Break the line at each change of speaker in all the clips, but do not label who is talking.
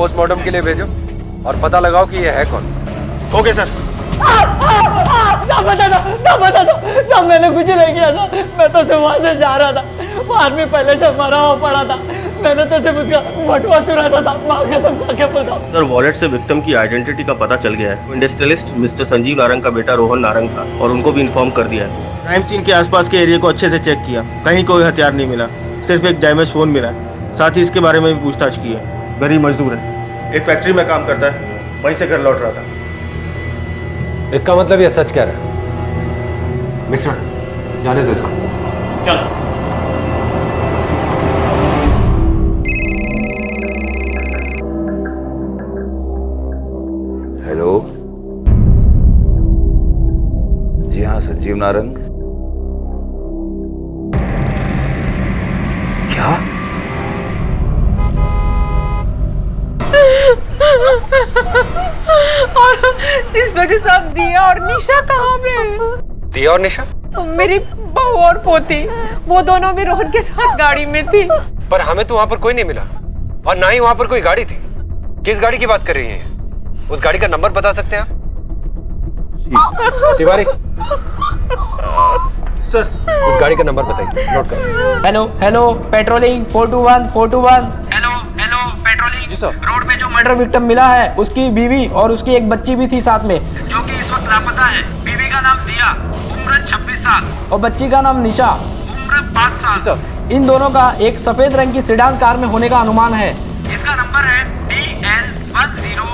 Postmortem के लिए भेजो और पता लगाओ कि ये है कौन।
Okay sir.
सब बता दो, सब बता दो, सब मैंने कुछ नहीं किया था। मैं तो सिर्फ वहां से जा रहा था, वो आदमी पहले से मरा हुआ पड़ा था, मैंने तो सिर्फ उसका बटुआ चुराता था। माँ कसम खा के बताओ
सर, वॉलेट से विक्टिम की आइडेंटिटी का पता चल गया है। इंडस्ट्रियलिस्ट मिस्टर संजीव नारंग का बेटा रोहन नारंग था और उनको भी इन्फॉर्म कर दिया है। क्राइम सीन के आसपास के एरिया को अच्छे से चेक किया, कहीं कोई हथियार नहीं मिला, सिर्फ एक डैमेज फोन मिला। साथ ही इसके बारे में भी पूछताछ की है। गरीब मजदूर है, एक फैक्ट्री में काम करता है, वहीं से घर लौट रहा था।
इसका मतलब ये सच कह रहा है। मिस्टर, जाने दो इसको।
चलो।
हेलो, जी हाँ, संजीव नारंग। क्या?
और इंस्पेक्टर साहब, दिया और निशा कहाँ पे?
दिया और निशा?
मेरी बहू और पोती, वो दोनों भी रोहन के साथ गाड़ी में थी।
पर हमें तो वहां पर कोई नहीं मिला और ना ही वहां पर कोई गाड़ी थी। किस गाड़ी की बात कर रही हैं? उस गाड़ी का नंबर बता सकते हैं आप? तिवारी
सर,
उस गाड़ी का नंबर बताइए, नोट करो।
Hello hello, patrolling 421 421।
Hello hello, patrolling.
जी सर।
रोड में जो
मर्डर विक्टिम मिला है, उसकी बीवी और उसकी एक बच्ची भी थी साथ में,
जो कि इस वक्त लापता है। बीवी का नाम दिया, उम्र 26 साल,
और बच्ची का नाम निशा,
उम्र 5 साल।
जी सर।
इन दोनों का एक सफेद रंग की सेडान कार में होने का अनुमान है।
इसका नंबर है DL10।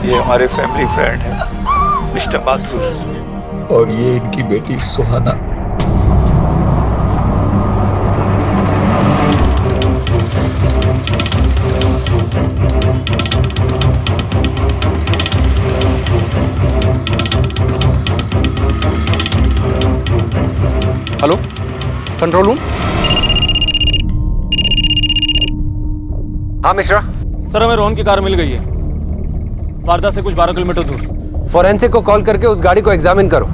ये हमारे फैमिली फ्रेंड है मिस्टर माथुर, और ये इनकी बेटी सुहाना।
Hello, control room. हाँ मिश्रा।
सर, हमें रोहन की कार मिल गई है, वारदात से कुछ 12 किलोमीटर दूर।
फोरेंसिक को कॉल करके उस गाड़ी को एग्जामिन करो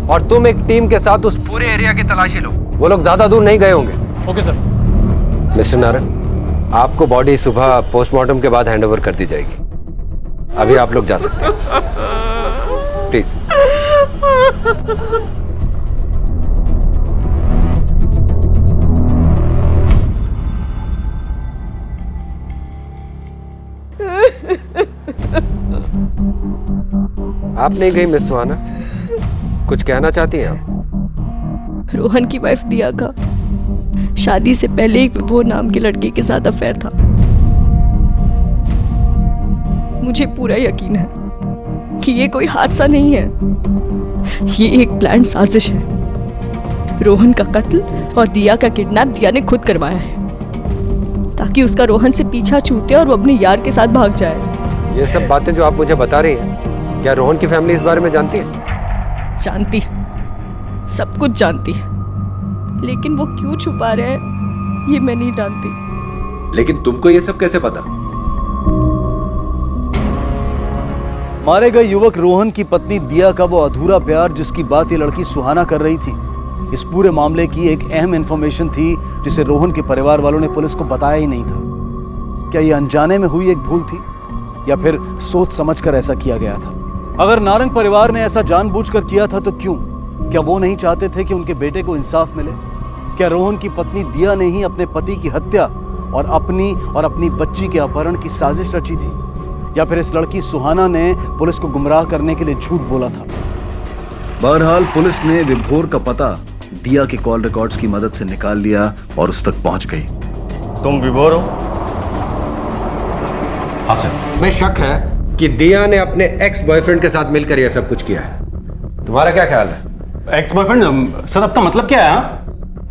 और तुम एक टीम के साथ उस पूरे एरिया की तलाशी लो। वो लोग ज्यादा दूर नहीं गए होंगे।
Okay sir.
मिस्टर नारंग, आपको बॉडी सुबह पोस्टमार्टम के बाद हैंडओवर कर दी जाएगी। अभी आप लोग जा सकते हैं, प्लीज। आप नहीं गई मिस सुहाना, कुछ कहना चाहती हैं आप?
रोहन की वाइफ दिया का शादी से पहले एक विभोर नाम के लड़के के साथ अफेयर था। मुझे पूरा यकीन है कि ये कोई हादसा नहीं है, ये एक प्लान साजिश है। रोहन का कत्ल और दिया का किडनैप दिया ने खुद करवाया है, ताकि उसका रोहन से पीछा छूटे और वो अपने यार के साथ भाग जाए।
ये सब बातें जो आप मुझे बता रही हैं, क्या रोहन की फैमिली इस बारे में जानती है?
जानती है, सब कुछ जानती है, लेकिन वो क्यों छुपा रहे हैं ये मैं नहीं जानती।
लेकिन तुमको ये सब कैसे पता?
मारे गए युवक रोहन की पत्नी दिया का वो अधूरा प्यार, जिसकी बात ये लड़की सुहाना कर रही थी, इस पूरे मामले की एक अहम इंफॉर्मेशन थी जिसे रोहन के परिवार वालों ने पुलिस को बताया ही नहीं था। क्या ये अनजाने में हुई एक भूल थी या फिर सोच समझकर ऐसा किया गया था? अगर नारंग परिवार ने ऐसा जानबूझकर किया था तो क्यों? क्या वो नहीं चाहते थे कि उनके बेटे को इंसाफ मिले? क्या रोहन की पत्नी दिया ने ही अपने पति की हत्या और अपनी बच्ची के अपहरण की साजिश रची थी? या फिर इस लड़की सुहाना ने पुलिस को गुमराह करने के लिए झूठ बोला था?
बहरहाल पुलिस ने विभोर का पता दिया के कॉल रिकॉर्ड्स की मदद से निकाल लिया और उस तक पहुंच गई।
तुम विभोर हो?
हाँ सर।
हमें शक है कि दिया ने अपने एक्स बॉयफ्रेंड के साथ मिलकर यह सब कुछ किया है। तुम्हारा क्या ख्याल है?
Ex boyfriend? सर, आपका मतलब क्या है?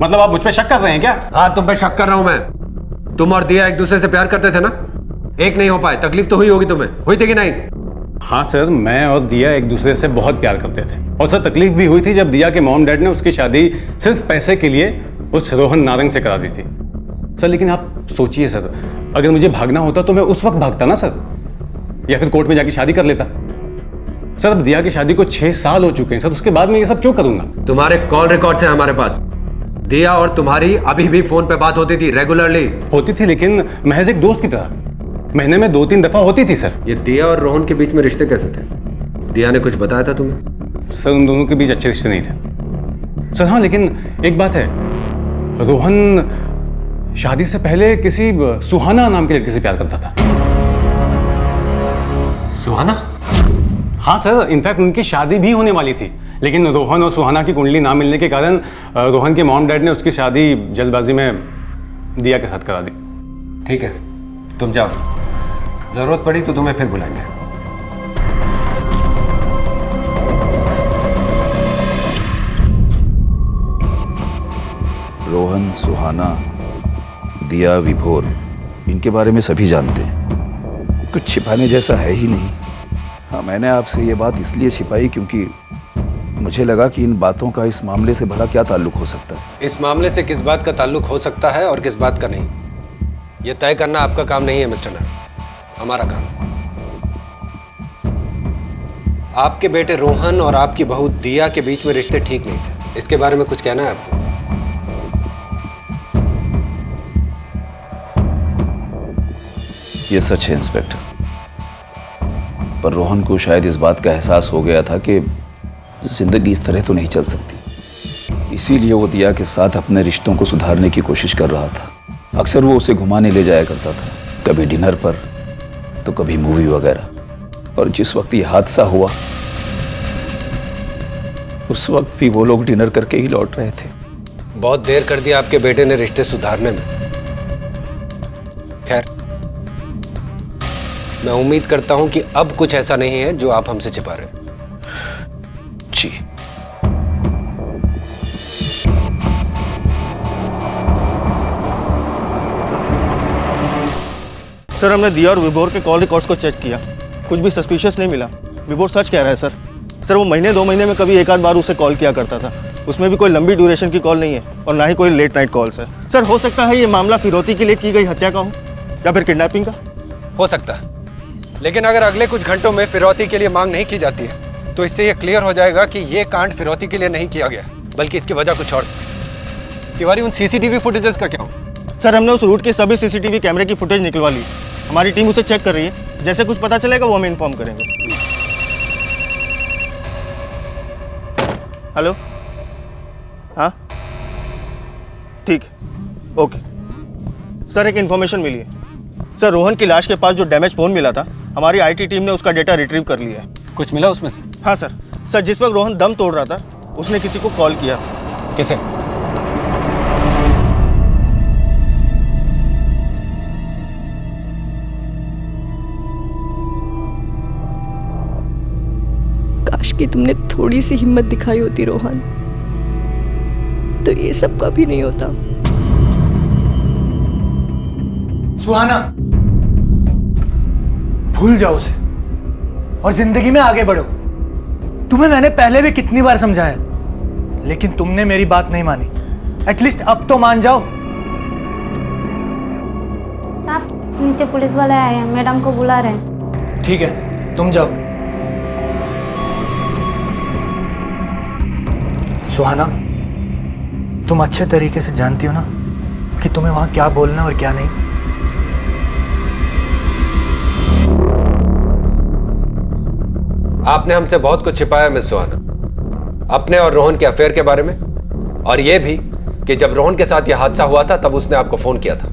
मतलब आप मुझ पे शक कर रहे हैं क्या?
हाँ, तुम पे शक कर रहा हूं मैं। तुम और दिया एक दूसरे से प्यार करते थे ना? एक नहीं हो पाए, तकलीफ तो हुई होगी तुम्हें, हुई थी कि नहीं?
हाँ सर, मैं और दिया एक दूसरे से बहुत प्यार करते थे, और सर तकलीफ भी हुई थी जब दिया के मॉम डैड ने उसकी शादी सिर्फ पैसे के लिए उस रोहन नारंग से करा दी थी। सर लेकिन आप सोचिए सर, अगर मुझे भागना होता तो मैं उस वक्त भागता ना सर, या फिर कोर्ट में जाके शादी कर लेता।
सर अब दिया की शादी को 6 साल हो चुके हैं सर, उसके बाद मैं ये सब क्यों करूंगा?
तुम्हारे कॉल रिकॉर्ड्स हैं हमारे पास। दिया और तुम्हारी अभी भी फोन पे बात होती थी रेगुलरली।
होती थी, लेकिन महज एक दोस्त की तरह। महीने में 2-3 दफा होती थी सर।
ये दिया और रोहन के बीच में रिश्ते कैसे थे? दिया ने कुछ बताया था तुम्हें?
सर उन दोनों के बीच अच्छे रिश्ते नहीं थे सर। हाँ, लेकिन एक बात है, रोहन शादी से पहले किसी सुहाना नाम के लड़की से प्यार करता था।
सुहाना?
हाँ सर, इनफैक्ट उनकी शादी भी होने वाली थी, लेकिन रोहन और सुहाना की कुंडली ना मिलने के कारण रोहन के मॉम डैड ने उसकी शादी जल्दबाजी में दिया के साथ करा दी।
ठीक है, तुम जाओ, जरूरत पड़ी तो तुम्हें फिर बुलाएंगे।
रोहन, सुहाना, दिया, विभोर, इनके बारे में सभी जानते हैं। कुछ छिपाने जैसा है ही नहीं। हाँ, मैंने आपसे ये बात इसलिए छिपाई क्योंकि मुझे लगा कि इन बातों का इस मामले से भला क्या ताल्लुक हो सकता है।
इस मामले से किस बात का ताल्लुक हो सकता है और किस बात का नहीं, यह तय करना आपका काम नहीं है मिस्टर नार, हमारा काम। आपके बेटे रोहन और आपकी बहू दिया के बीच में रिश्ते ठीक नहीं थे, इसके बारे में कुछ कहना है आपको?
ये सच है इंस्पेक्टर, पर रोहन को शायद इस बात का एहसास हो गया था कि जिंदगी इस तरह तो नहीं चल सकती। इसीलिए वो दिया के साथ अपने रिश्तों को सुधारने की कोशिश कर रहा था। अक्सर वो उसे घुमाने ले जाया करता था, कभी डिनर पर तो कभी मूवी वगैरह। और जिस वक्त ये हादसा हुआ उस वक्त भी वो लोग डिनर करके ही लौट रहे थे।
बहुत देर कर दिया आपके बेटे ने रिश्ते सुधारने में। खैर, मैं उम्मीद करता हूं कि अब कुछ ऐसा नहीं है जो आप हमसे छिपा रहे हैं।
जी।
सर, हमने दिया और विभोर के कॉल रिकॉर्ड्स को चेक किया, कुछ भी सस्पिशियस नहीं मिला। विभोर सच कह रहा है सर। सर, वो महीने 2 महीने में कभी एक आध बार उसे कॉल किया करता था, उसमें भी कोई लंबी ड्यूरेशन की कॉल नहीं है और ना ही कोई लेट नाइट कॉल्स है। सर, हो सकता है ये मामला फिरौती के लिए की गई हत्या का हो या फिर किडनैपिंग का।
हो सकता है, लेकिन अगर अगले कुछ घंटों में फिरौती के लिए मांग नहीं की जाती है तो इससे यह क्लियर हो जाएगा कि यह कांड फिरौती के लिए नहीं किया गया, बल्कि इसकी वजह कुछ और थी। तिवारी, उन सीसीटीवी फुटेजेस का क्या हो?
सर, हमने उस रूट के सभी सीसीटीवी कैमरे की फुटेज निकलवा ली, हमारी टीम उसे चेक कर रही है। जैसे कुछ पता चलेगा वो हमें इन्फॉर्म करेंगे। हेलो, हाँ ठीक है, ओके। सर, एक इन्फॉर्मेशन मिली है। सर, रोहन की लाश के पास जो डैमेज फ़ोन मिला था, हमारी आईटी टीम ने उसका डेटा रिट्रीव कर लिया है।
कुछ मिला उसमें से?
हाँ सर। सर, जिस वक्त रोहन दम तोड़ रहा था उसने किसी को कॉल किया था।
किसे?
काश कि तुमने थोड़ी सी हिम्मत दिखाई होती रोहन, तो ये सब कभी नहीं होता।
सुहाना, भूल जाओ उसे और जिंदगी में आगे बढ़ो। तुम्हें मैंने पहले भी कितनी बार समझाया, लेकिन तुमने मेरी बात नहीं मानी। एटलीस्ट अब तो मान जाओ।
साहब, नीचे पुलिस वाले आए हैं, मैडम को बुला रहे हैं।
ठीक है, तुम जाओ। सुहाना, तुम अच्छे तरीके से जानती हो ना कि तुम्हें वहां क्या बोलना और क्या नहीं।
आपने हमसे बहुत कुछ छिपाया मिस सुहाना, अपने और रोहन के अफेयर के बारे में, और यह भी कि जब रोहन के साथ यह हादसा हुआ था तब उसने आपको फोन किया था।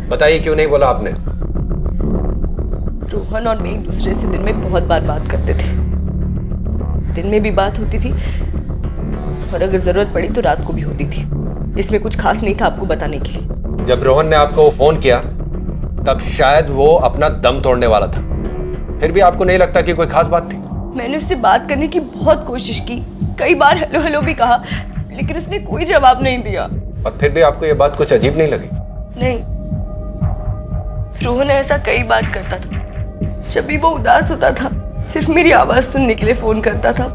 बताइए क्यों नहीं बोला आपने?
रोहन और मैं एक दूसरे से दिन में बहुत बार बात करते थे। दिन में भी बात होती थी और अगर जरूरत पड़ी तो रात को भी होती थी। इसमें कुछ खास नहीं था आपको बताने के लिए।
जब रोहन ने आपको फोन किया तब शायद वो अपना दम तोड़ने वाला था, फिर भी आपको नहीं लगता कि कोई खास बात थी?
मैंने उससे बात करने की बहुत कोशिश की, कई बार हेलो हेलो भी कहा, लेकिन उसने कोई जवाब नहीं दिया।
और फिर भी आपको ये बात कुछ अजीब नहीं लगी?
नहीं, रोहन ऐसा कई बार करता था। जब भी वो उदास होता था सिर्फ मेरी आवाज सुनने के लिए फोन करता था।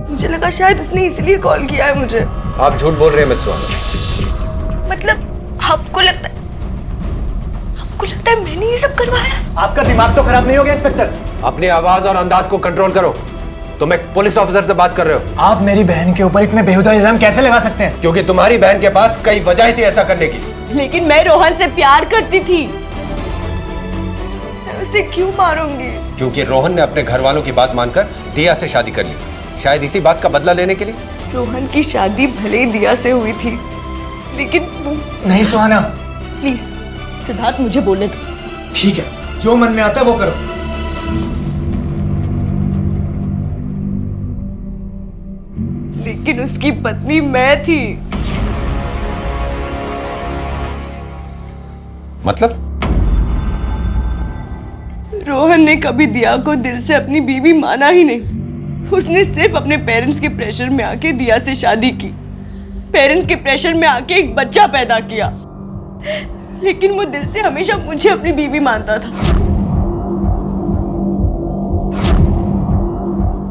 मुझे लगा शायद उसने इसलिए कॉल किया है मुझे।
आप झूठ बोल रहे हैं मिस सुहाना।
मतलब आपको लगता है लगता है मैंने ये सब करवाया।
आपका दिमाग तो खराब नहीं हो गया इंस्पेक्टर?
अपनी आवाज और अंदाज को कंट्रोल करो। तुम एक पुलिस ऑफिसर से बात कर रहे हो।
आप मेरी बहन के ऊपर इतने बेहुदा इल्जाम कैसे लगा सकते हैं?
क्योंकि तुम्हारी बहन के पास कई वजह थी ऐसा करने की।
लेकिन मैं रोहन से प्यार करती थी, मैं उसे क्यों मारूंगी?
क्योंकि रोहन ने अपने घर वालों की बात मानकर दिया से शादी कर ली, शायद इसी बात का बदला लेने के लिए।
रोहन की शादी भले ही दिया से हुई थी, लेकिन वो...
नहीं सुहाना,
प्लीज सिद्धार्थ मुझे बोलने दो।
ठीक है, जो मन में आता है वो करो।
लेकिन उसकी पत्नी मैं थी।
मतलब?
रोहन ने कभी दिया को दिल से अपनी बीवी माना ही नहीं। उसने सिर्फ अपने पेरेंट्स के प्रेशर में आके दिया से शादी की, पेरेंट्स के प्रेशर में आके एक बच्चा पैदा किया। लेकिन वो दिल से हमेशा मुझे अपनी बीवी मानता था।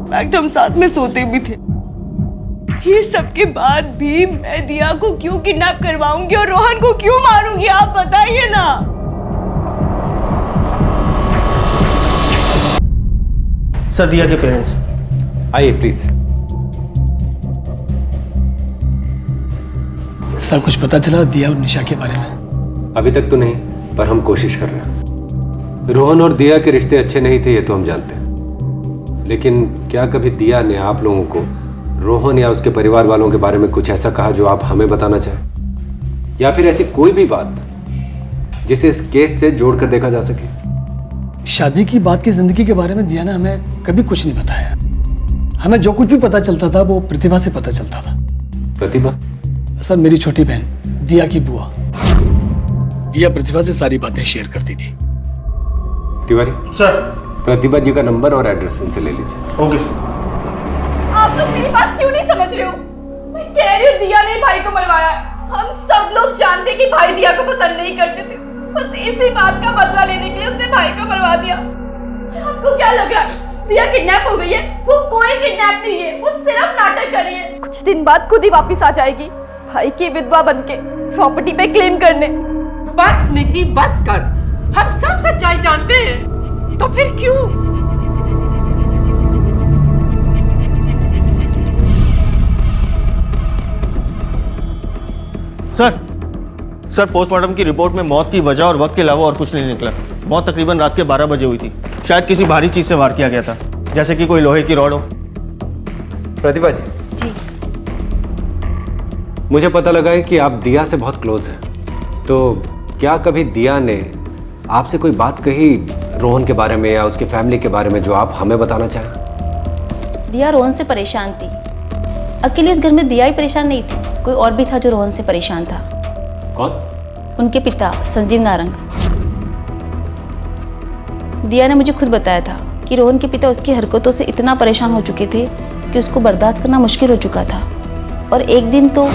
फैक्ट हम साथ में सोते भी थे। ये सब के बाद भी मैं दिया को क्यों किडनैप करवाऊंगी और रोहन को क्यों मारूंगी, आप बताइए ना।
सर, दिया के पेरेंट्स
आइए प्लीज।
सर, कुछ पता चला दिया और निशा के बारे में?
अभी तक तो नहीं, पर हम कोशिश कर रहे हैं। रोहन और दिया के रिश्ते अच्छे नहीं थे, ये तो हम जानते हैं। लेकिन क्या कभी दिया ने आप लोगों को रोहन या उसके परिवार वालों के बारे में कुछ ऐसा कहा जो आप हमें बताना चाहें, या फिर ऐसी कोई भी बात जिसे इस केस से जोड़कर देखा जा सके?
शादी की बात की जिंदगी के बारे में दिया ने हमें कभी कुछ नहीं बताया। हमें जो कुछ भी पता चलता था वो प्रतिभा से पता चलता था।
प्रतिभा?
सर, मेरी छोटी बहन दिया की बुआ। दिया प्रतिभा से सारी बातें शेयर करती थी।
तिवारी
सर,
प्रतिभा जी का नंबर और एड्रेस इनसे ले लीजिए।
Okay sir.
आप लोग मेरी बात क्यों नहीं समझ रहे हो? मैं कह रही हूँ दिया ने भाई को मरवाया है। हम सब लोग जानते कि भाई दिया को पसंद नहीं करते थे, बस इसी बात का बदला लेने के लिए उसने भाई को मरवा दिया। आपको क्या लग रहा है दिया किडनैप हो गई है? वो कोई किडनैप नहीं है, वो सिर्फ नाटक कर रही है। कुछ दिन बाद खुद ही वापस आ जाएगी भाई की विधवा बनके प्रॉपर्टी पे क्लेम करने।
बस निधि, बस कर। हम सब सच्चाई जानते हैं, तो फिर क्यों?
सर, पोस्टमार्टम की रिपोर्ट में मौत की वजह और वक्त के अलावा और कुछ नहीं निकला। मौत तकरीबन रात के 12 बजे हुई थी। शायद किसी भारी चीज से वार किया गया था, जैसे कि कोई लोहे की रॉड हो।
प्रतिभा जी।
जी।
मुझे पता लगा है कि आप दिया से बहुत क्लोज हैं, तो क्या कभी दिया ने आपसे कोई बात कही रोहन के बारे में या उसकी फैमिली के बारे में जो आप हमें बताना चाहें?
दिया रोहन से परेशान थी। अकेले उस घर में दिया ही परेशान नहीं थी, कोई और भी था जो रोहन से परेशान था।
कौन?
उनके पिता संजीव नारंग। दिया ने मुझे खुद बताया था कि रोहन के पिता उसकी हरकतों से इतना परेशान हो चुके थे कि उसको बर्दाश्त करना मुश्किल हो चुका था। और एक दिन तो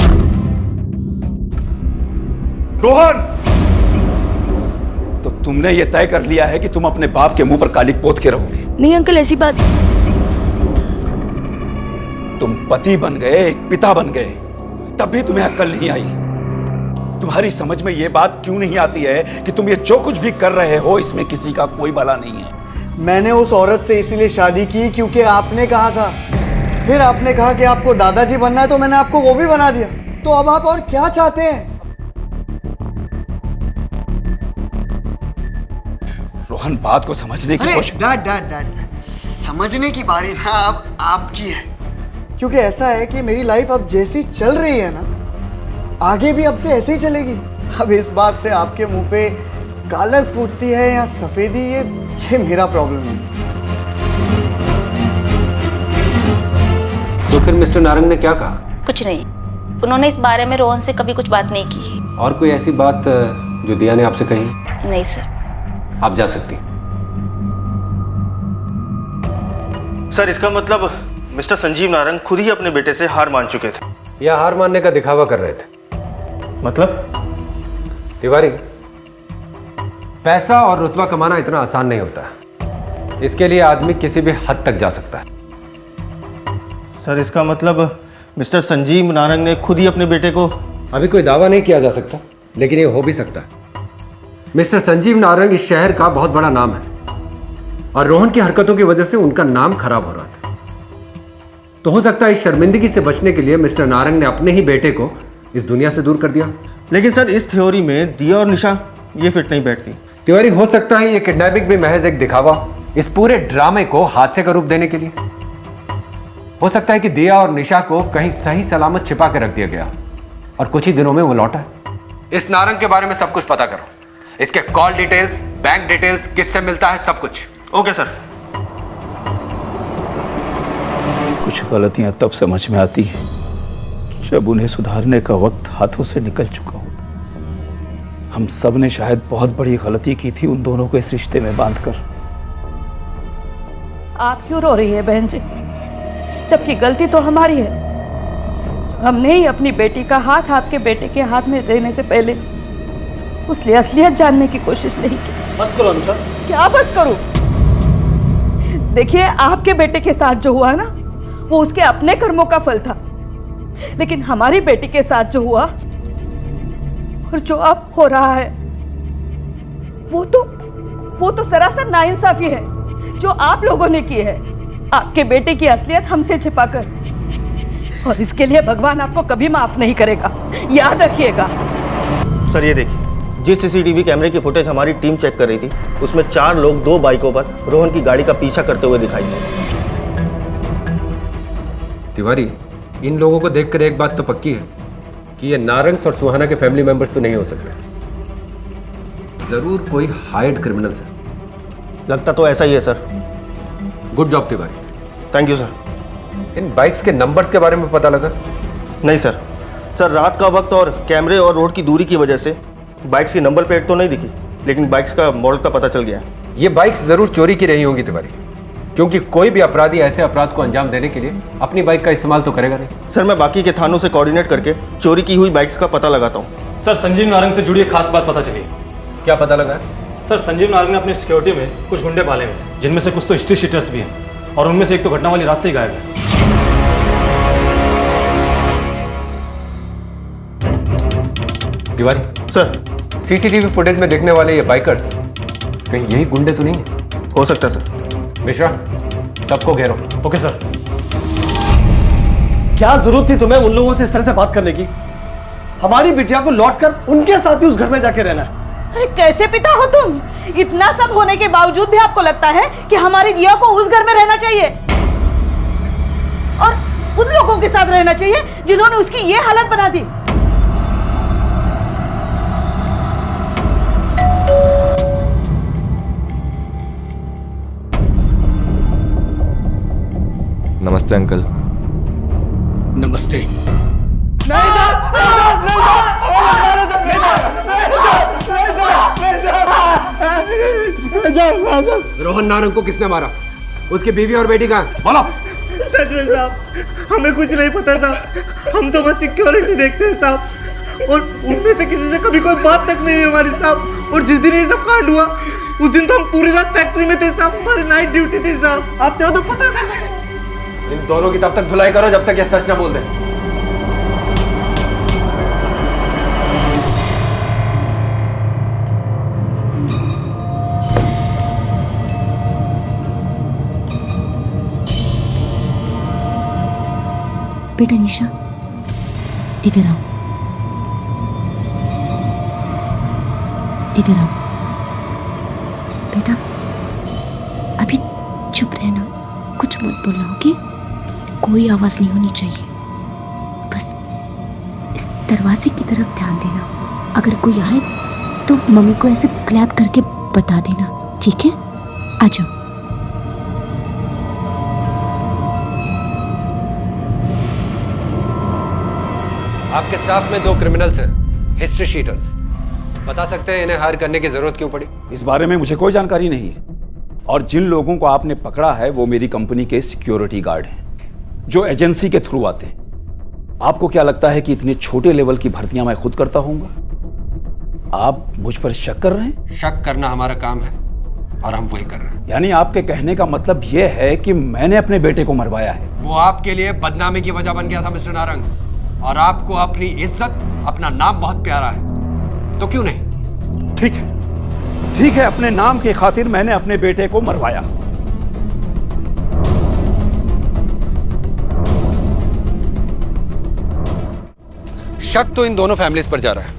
रोहन, तो तुमने ये तय कर लिया है कि तुम अपने बाप के मुंह पर कालिक पोत के रहोगे?
नहीं अंकल, ऐसी बात।
तुम पति बन गए, एक पिता बन गए, तब भी तुम्हें अक्ल नहीं आई। तुम्हारी समझ में ये बात क्यों नहीं आती है कि तुम ये जो कुछ भी कर रहे हो इसमें किसी का कोई भला नहीं है?
मैंने उस औरत से इसीलिए शादी की क्योंकि आपने कहा था। फिर आपने कहा कि आपको दादाजी बनना है, तो मैंने आपको वो भी बना दिया। तो अब आप और क्या चाहते हैं?
रोहन, बात को समझने की कोशिश।
डैड, समझने की बारी ना अब आपकी है। क्योंकि ऐसा है कि मेरी लाइफ अब जैसी चल रही है ना, आगे भी अब से ऐसे ही चलेगी। अब इस बात से आपके मुंह पे कालक फूटती है या सफेदी, ये मेरा प्रॉब्लम है।
तो फिर मिस्टर नारंग ने क्या कहा?
कुछ नहीं, उन्होंने इस बारे में रोहन से कभी कुछ बात नहीं की।
और कोई ऐसी बात जो दिया ने आपसे कही?
नहीं सर।
आप जा सकती।
सर, इसका मतलब मिस्टर संजीव नारंग खुद ही अपने बेटे से हार मान चुके थे,
या हार मानने का दिखावा कर रहे थे?
मतलब?
तिवारी, पैसा और रुतबा कमाना इतना आसान नहीं होता। इसके लिए आदमी किसी भी हद तक जा सकता है।
सर, इसका मतलब मिस्टर संजीव नारंग ने खुद ही अपने बेटे को...
अभी कोई दावा नहीं किया जा सकता, लेकिन ये हो भी सकता है।
मिस्टर संजीव नारंग इस शहर का बहुत बड़ा नाम है और रोहन की हरकतों की वजह से उनका नाम खराब हो रहा था। तो हो सकता है इस शर्मिंदगी से बचने के लिए मिस्टर नारंग ने अपने ही बेटे को इस दुनिया से दूर कर दिया।
लेकिन सर इस थ्योरी में दिया और निशा ये फिट नहीं बैठती।
तिवारी, हो सकता है ये किडनैपिंग भी महज एक दिखावा इस पूरे ड्रामे को हादसे का रूप देने के लिए। हो सकता है कि दिया और निशा को कहीं सही सलामत छिपा के रख दिया गया और कुछ ही दिनों में वो लौटा है। इस नारंग के बारे में सब कुछ पता करो, इसके कॉल डिटेल्स, बैंक डिटेल्स, किससे मिलता है, सब कुछ।
Okay sir.
कुछ गलतियां तब समझ में आती हैं जब उन्हें सुधारने का वक्त हाथों से निकल चुका होता। हम सब ने शायद बहुत बड़ी गलती की थी उन दोनों को इस रिश्ते में बांधकर।
आप क्यों रो रही है बहन जी, जबकि गलती तो हमारी है। हमने ही अपनी बेटी का हाथ आपके बेटे के हाथ में देने से पहले उसकी असलियत जानने की कोशिश नहीं की।
बस करो अनुजा।
क्या बस करूं? देखिए, आपके बेटे के साथ जो हुआ ना, वो उसके अपने कर्मों का फल था, लेकिन हमारी बेटी के साथ जो हुआ और जो अब हो रहा है वो तो सरासर नाइंसाफी है जो आप लोगों ने की है, आपके बेटे की असलियत हमसे छिपाकर। और इसके लिए भगवान आपको कभी माफ नहीं करेगा, याद रखिएगा।
सर ये देखिए, जिस सीसीटीवी कैमरे की फुटेज हमारी टीम चेक कर रही थी उसमें 4 लोग 2 बाइकों पर रोहन की गाड़ी का पीछा करते हुए दिखाई दिए।
तिवारी, इन लोगों को देखकर एक बात तो पक्की है कि ये नारंग और सुहाना के फैमिली मेंबर्स तो नहीं हो सकते। जरूर कोई हायर्ड क्रिमिनल्स है।
लगता तो ऐसा ही है sir.
Good job Tiwari.
Thank you sir.
In bikes के नंबर्स के बारे में पता लगा?
नहीं सर। सर रात का वक्त और कैमरे और रोड की दूरी की वजह से बाइक्स की नंबर प्लेट तो नहीं दिखी, लेकिन बाइक्स का मॉडल का पता चल गया।
ये बाइक्स जरूर चोरी की रही होंगी तिवारी, क्योंकि कोई भी अपराधी ऐसे अपराध को अंजाम देने के लिए अपनी बाइक का इस्तेमाल तो करेगा नहीं।
सर मैं बाकी के थानों से कोऑर्डिनेट करके चोरी की हुई बाइक्स का पता लगाता हूँ।
सर संजीव नारंग से जुड़ी एक खास बात पता चली।
क्या पता लगा?
सर संजीव नारंग ने अपनी सिक्योरिटी में कुछ गुंडे पाले हैं, जिनमें से कुछ तो हिस्ट्री शीटर्स भी हैं, और उनमें से एक तो घटना वाली रात से ही गायब है।
तिवारी
सर,
सीसीटीवी फुटेज में देखने वाले ये बाइकर्स कहीं यही गुंडे तो नहीं है?
हो सकता है सर।
मिश्रा, सबको घेरो।
Okay sir.
क्या जरूरत थी तुम्हें उन लोगों से इस तरह से बात करने की? हमारी बिटिया को लौटकर उनके साथ ही उस घर में जाके रहना है।
अरे कैसे पिता हो तुम? इतना सब होने के बावजूद भी आपको लगता है कि हमारी दिया को उस घर में रहना चाहिए और उन लोगों के साथ रहना चाहिए जिन्होंने उसकी ये हालत बना दी।
नमस्ते अंकल।
नमस्ते।
रोहन नारंग को किसने मारा? उसकी बीवी और बेटी कहाँ? बोलो।
सच में साहब, हमें कुछ नहीं पता साहब। हम तो बस सिक्योरिटी देखते हैं साहब, और उनमें से किसी से कभी कोई बात तक नहीं हुई हमारी साहब। और जिस दिन ये सब कांड हुआ उस दिन तो हम पूरी रात फैक्ट्री में थे साहब, हमारी नाइट ड्यूटी थी साहब। आपने तो पता नहीं।
इन दोनों की तब तक धुलाई करो जब तक ये सच ना बोल दे।
बेटा निशा, इधर आओ, इधर आओ बेटा। अभी चुप रहना, कुछ मत बोलना, ओके? कोई आवाज नहीं होनी चाहिए। बस इस दरवाजे की तरफ ध्यान देना। अगर कोई आए तो मम्मी को ऐसे क्लैप करके बता देना, ठीक है? आ जाओ।
आपके स्टाफ में 2 क्रिमिनल्स हैं, हिस्ट्री शीटर्स। बता सकते हैं इन्हें हायर करने की जरूरत क्यों पड़ी?
इस बारे में मुझे कोई जानकारी नहीं है, और जिन लोगों को आपने पकड़ा है वो मेरी कंपनी के सिक्योरिटी गार्ड हैं जो एजेंसी के थ्रू आते हैं। आपको क्या लगता है कि इतने छोटे लेवल की भर्तियां मैं खुद करता हूंगा? आप मुझ पर शक कर रहे हैं?
शक करना हमारा काम है और हम वही कर रहे हैं।
यानी आपके कहने का मतलब यह है कि मैंने अपने बेटे को मरवाया है?
वो आपके लिए बदनामी की वजह बन गया था मिस्टर नारंग, और आपको अपनी इज्जत, अपना नाम बहुत प्यारा है, तो क्यों नहीं?
ठीक है,
ठीक है, अपने नाम की खातिर मैंने अपने बेटे को मरवाया।
शक तो इन दोनों फैमिलीज पर जा रहा है,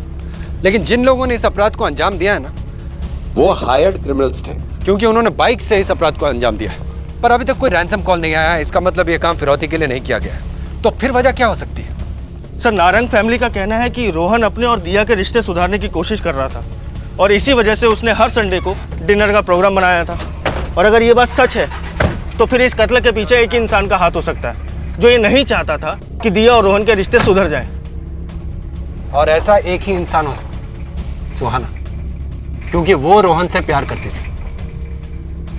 लेकिन जिन लोगों ने इस अपराध को अंजाम दिया है ना, वो हायर्ड क्रिमिनल्स थे, क्योंकि उन्होंने बाइक से इस अपराध को अंजाम दिया है। पर अभी तक कोई रैंसम कॉल नहीं आया है। इसका मतलब ये काम फिरौती के लिए नहीं किया गया है। तो फिर वजह क्या हो सकती है?
सर, नारंग फैमिली का कहना है कि रोहन अपने और दिया के रिश्ते सुधारने की कोशिश कर रहा था और इसी वजह से उसने हर संडे को डिनर का प्रोग्राम बनाया था। और अगर ये बात सच है तो फिर इस कत्ल के पीछे एक ही इंसान का हाथ हो सकता है, जो ये नहीं चाहता था कि दिया और रोहन के रिश्ते सुधर जाएं।
और ऐसा एक ही इंसान हो सकता, सुहाना, क्योंकि वो रोहन से प्यार करती थी।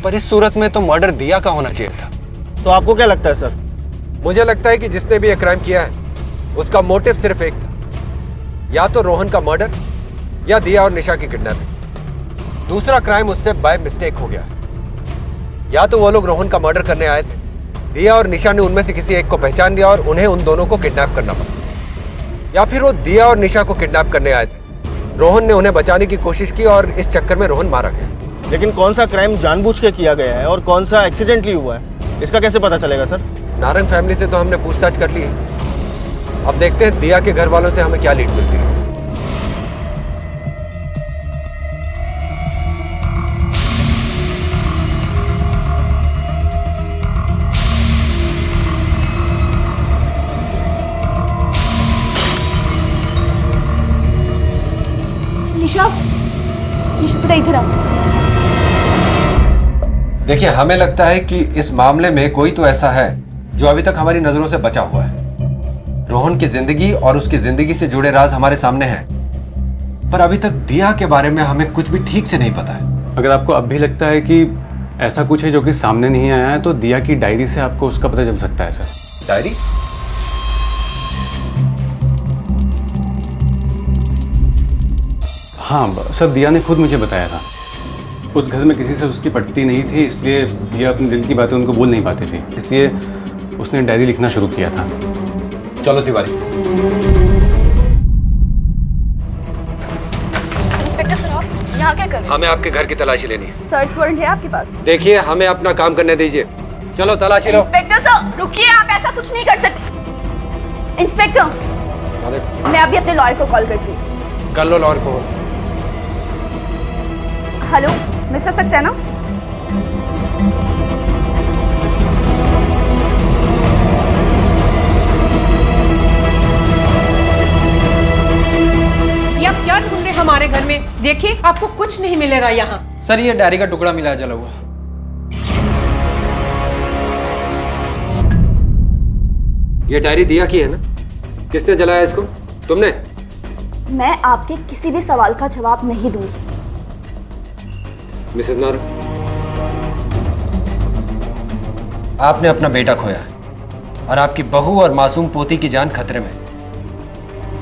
पर इस सूरत में तो मर्डर दिया का होना चाहिए था।
तो आपको क्या लगता है सर?
मुझे लगता है कि जिसने भी ये क्राइम किया है उसका मोटिव सिर्फ एक था, या तो रोहन का मर्डर या दिया और निशा की किडनैपिंग। दूसरा क्राइम उससे बाय मिस्टेक हो गया। या तो वो लोग रोहन का मर्डर करने आए थे, दिया और निशा ने उनमें से किसी एक को पहचान लिया और उन्हें उन दोनों को किडनैप करना पड़ा, या फिर वो दिया और निशा को किडनैप करने आए थे, रोहन ने उन्हें बचाने की कोशिश की और इस चक्कर में रोहन मारा गया।
लेकिन कौन सा क्राइम जानबूझ के किया गया है और कौन सा एक्सीडेंटली हुआ है, इसका कैसे पता चलेगा सर?
नारंग फैमिली से तो हमने पूछताछ कर ली है। अब देखते हैं दिया के घर वालों से हमें क्या लीड मिलती है।
निशा, बेटा इधर आओ।
देखिए, हमें लगता है कि इस मामले में कोई तो ऐसा है जो अभी तक हमारी नजरों से बचा हुआ है। रोहन की जिंदगी और उसकी जिंदगी से जुड़े राज हमारे सामने हैं, पर अभी तक दिया के बारे में हमें कुछ भी ठीक से नहीं पता है।
अगर आपको अब भी लगता है कि ऐसा कुछ है जो कि सामने नहीं आया है, तो दिया की डायरी से आपको उसका पता चल सकता है सर।
डायरी?
हाँ सर, दिया ने खुद मुझे बताया था। उस घर में किसी से उसकी पटती नहीं थी, इसलिए दिया अपने दिल की बातें उनको बोल नहीं पाती थी, इसलिए उसने डायरी लिखना शुरू किया था।
चलो तिवारी।
इंस्पेक्टर सर, आप यहाँ क्या कर रहे हैं?
हमें आपके घर की तलाशी लेनी है।
सर्च वारंट है आपके पास?
देखिए, हमें अपना काम करने दीजिए। चलो तलाशी लो।
इंस्पेक्टर सर रुकिए, आप ऐसा कुछ नहीं कर सकते। इंस्पेक्टर, मैं अभी अपने लॉयर को कॉल करती हूँ।
कर लो लॉयर को।
हेलो मिस्टर सक्सेना,
ये आप क्या ढूंढ रहे हमारे घर में? देखिए, आपको कुछ नहीं मिलेगा यहाँ।
सर, ये डायरी का टुकड़ा मिला है जला हुआ।
ये डायरी दिया की है ना? किसने जलाया इसको? तुमने?
मैं आपके किसी भी सवाल का जवाब नहीं दूंगी।
मिसेस नारंग, आपने अपना बेटा खोया है और आपकी बहू और मासूम पोती की जान खतरे में।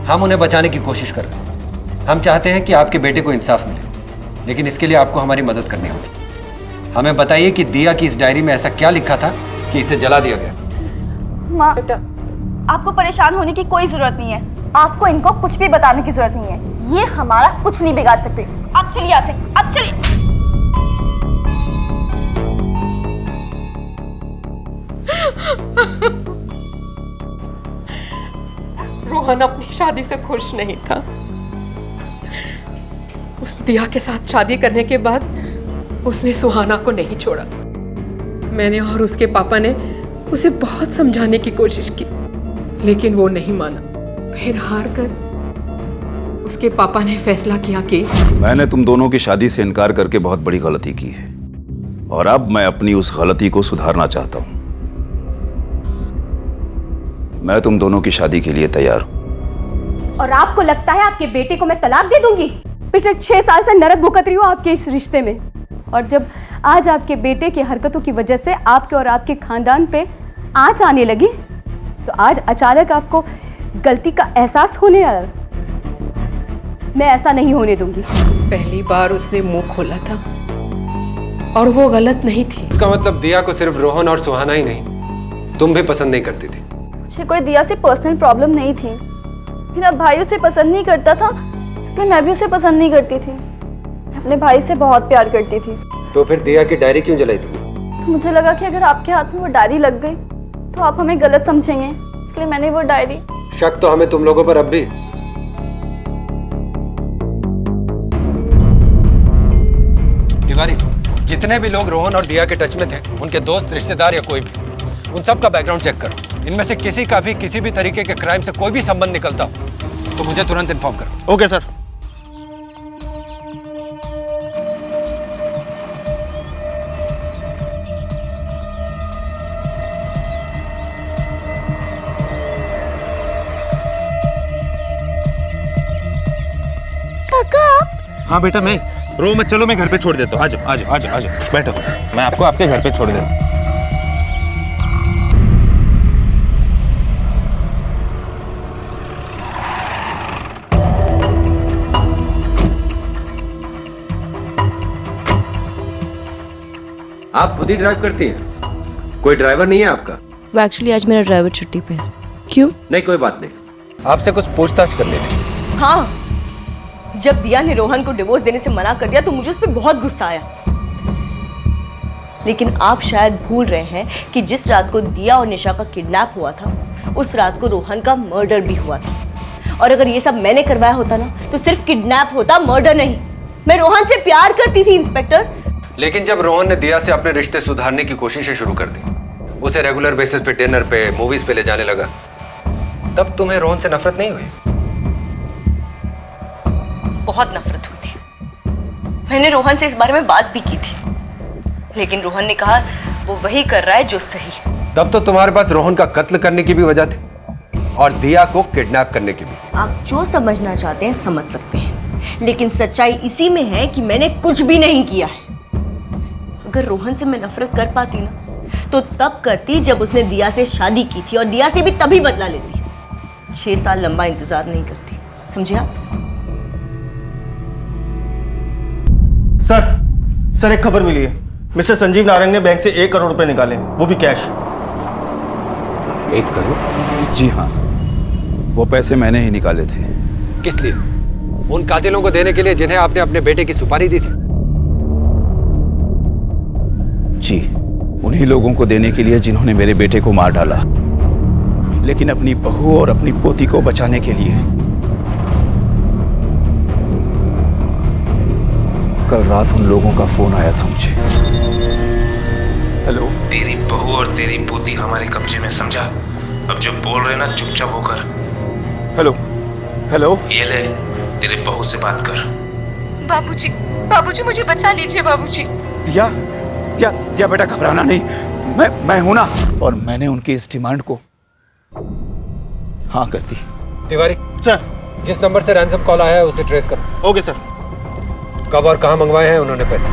हम उन्हें बचाने की कोशिश कर रहे हैं। हम चाहते हैं कि आपके बेटे को इंसाफ मिले, लेकिन इसके लिए आपको हमारी मदद करनी होगी। हमें बताइए कि दिया की इस डायरी में ऐसा क्या लिखा था कि इसे जला दिया गया?
माँ, आपको परेशान होने की कोई जरूरत नहीं है। आपको इनको कुछ भी बताने की जरूरत नहीं है। ये हमारा कुछ नहीं बिगाड़ सकते। अब चलिए यहाँ से, अब चलिए।
रोहन अपनी शादी से खुश नहीं था। उस दिया के साथ शादी करने के बाद उसने सुहाना को नहीं छोड़ा। मैंने और उसके पापा ने उसे बहुत समझाने की कोशिश की, लेकिन वो नहीं माना। फिर हार कर उसके पापा ने फैसला किया कि
मैंने तुम दोनों की शादी से इनकार करके बहुत बड़ी गलती की है और अब मैं अपनी उस गलती को सुधारना चाहता हूं। मैं तुम दोनों की शादी के लिए तैयार हूं।
और आपको लगता है आपके बेटे को मैं तलाक दे दूंगी? पिछले 6 साल से नरक भुगत रही हूँ आपके इस रिश्ते में, और जब आज आपके बेटे की हरकतों की वजह से आपके और आपके खानदान पे आंच आने लगी, तो आज अचानक आपको गलती का एहसास होने लगा। मैं ऐसा नहीं होने दूंगी।
पहली बार उसने मुंह खोला था और वो गलत नहीं थी।
इसका मतलब दिया को सिर्फ रोहन और सुहाना ही नहीं, तुम भी पसंद नहीं करती थी।
मुझे कोई दिया से पर्सनल प्रॉब्लम नहीं थी। मेरा भाई उसे पसंद नहीं करता था, इसलिए मैं भी उसे पसंद नहीं करती थी। अपने भाई से बहुत प्यार करती थी।
तो फिर दिया की डायरी क्यों जलाई तुमने?
मुझे लगा कि अगर आपके हाथ में वो डायरी लग गई तो आप हमें गलत समझेंगे, इसलिए मैंने वो डायरी।
शक तो हमें तुम लोगों पर अब भी। तिवारी, जितने भी लोग रोहन और दिया के टच में थे, उनके दोस्त, रिश्तेदार या कोई भी, उन सब का बैकग्राउंड चेक करो। इनमें से किसी का भी किसी भी तरीके के क्राइम से कोई भी संबंध निकलता हो तो मुझे तुरंत इन्फॉर्म करो।
Okay sir.
हाँ बेटा, मैं रो मत, चलो मैं घर पे छोड़ देता हूँ। आ जाओ बैठो, मैं आपको आपके घर पे छोड़ देता हूँ।
आप खुद ही ड्राइव करती हैं? कोई ड्राइवर नहीं है आपका?
वो एक्चुअली आज मेरा ड्राइवर छुट्टी पे है। क्यों?
नहीं कोई बात नहीं, आपसे कुछ पूछताछ कर लेते।
हाँ, जब दिया ने रोहन को डिवोर्स देने से मना कर दिया तो मुझे उस पर बहुत गुस्सा आया। लेकिन आप शायद भूल रहे हैं कि जिस रात को दिया और निशा का किडनैप हुआ था, उस रात को रोहन का मर्डर भी हुआ था। और अगर ये सब मैंने करवाया होता ना, तो सिर्फ किडनैप होता, मर्डर नहीं। मैं रोहन से प्यार करती थी इंस्पेक्टर।
लेकिन जब रोहन ने दिया से अपने रिश्ते सुधारने की कोशिशें शुरू कर दी, उसे रेगुलर बेसिस पे डिनर पे, मूवीज पे ले जाने लगा, तब तुम्हें रोहन से नफरत नहीं हुई?
बहुत नफरत हुई थी। मैंने रोहन से इस बारे में बात भी की थी, लेकिन रोहन ने कहा वो वही कर रहा है जो सही है।
तब तो तुम्हारे पास रोहन का कत्ल करने की भी वजह थी और दिया को किडनैप करने की भी।
आप जो समझना चाहते हैं समझ सकते हैं, लेकिन सच्चाई इसी में है कि मैंने कुछ भी नहीं किया है। अगर रोहन से मैं नफरत कर पाती ना, तो तब करती जब उसने दिया से शादी की थी, और दिया से भी तभी बदला लेती। 6 साल लंबा इंतजार नहीं करती, समझे आप?
सर एक खबर मिली है। मिस्टर संजीव नारंग ने बैंक से 1 करोड़ रुपए निकाले, वो भी कैश।
1 करोड़?
जी हाँ, वो पैसे मैंने ही निकाले थे।
किस लिए? उन कातिलों को देने के लिए जिन्हें आपने अपने बेटे की सुपारी दी थी?
जी, उन्हीं लोगों को देने के लिए जिन्होंने मेरे बेटे को मार डाला, लेकिन अपनी बहू और अपनी पोती को बचाने के लिए। कल रात उन लोगों का फोन आया था मुझे।
हेलो, तेरी बहू और तेरी पोती हमारे कब्जे में, समझा? अब जो बोल रहे ना चुपचाप वो कर। हेलो, ये ले, तेरे बहू से बात कर।
बाबूजी मुझे बचा लीजिए बाबूजी।
दिया बेटा, घबराना नहीं, मैं हूं ना। और मैंने उनकी इस डिमांड को हाँ कर दी।
तिवारी
सर,
जिस नंबर से रैंसम कॉल आया है उसे ट्रेस करो।
Okay sir.
कब और कहां मंगवाए हैं उन्होंने पैसे?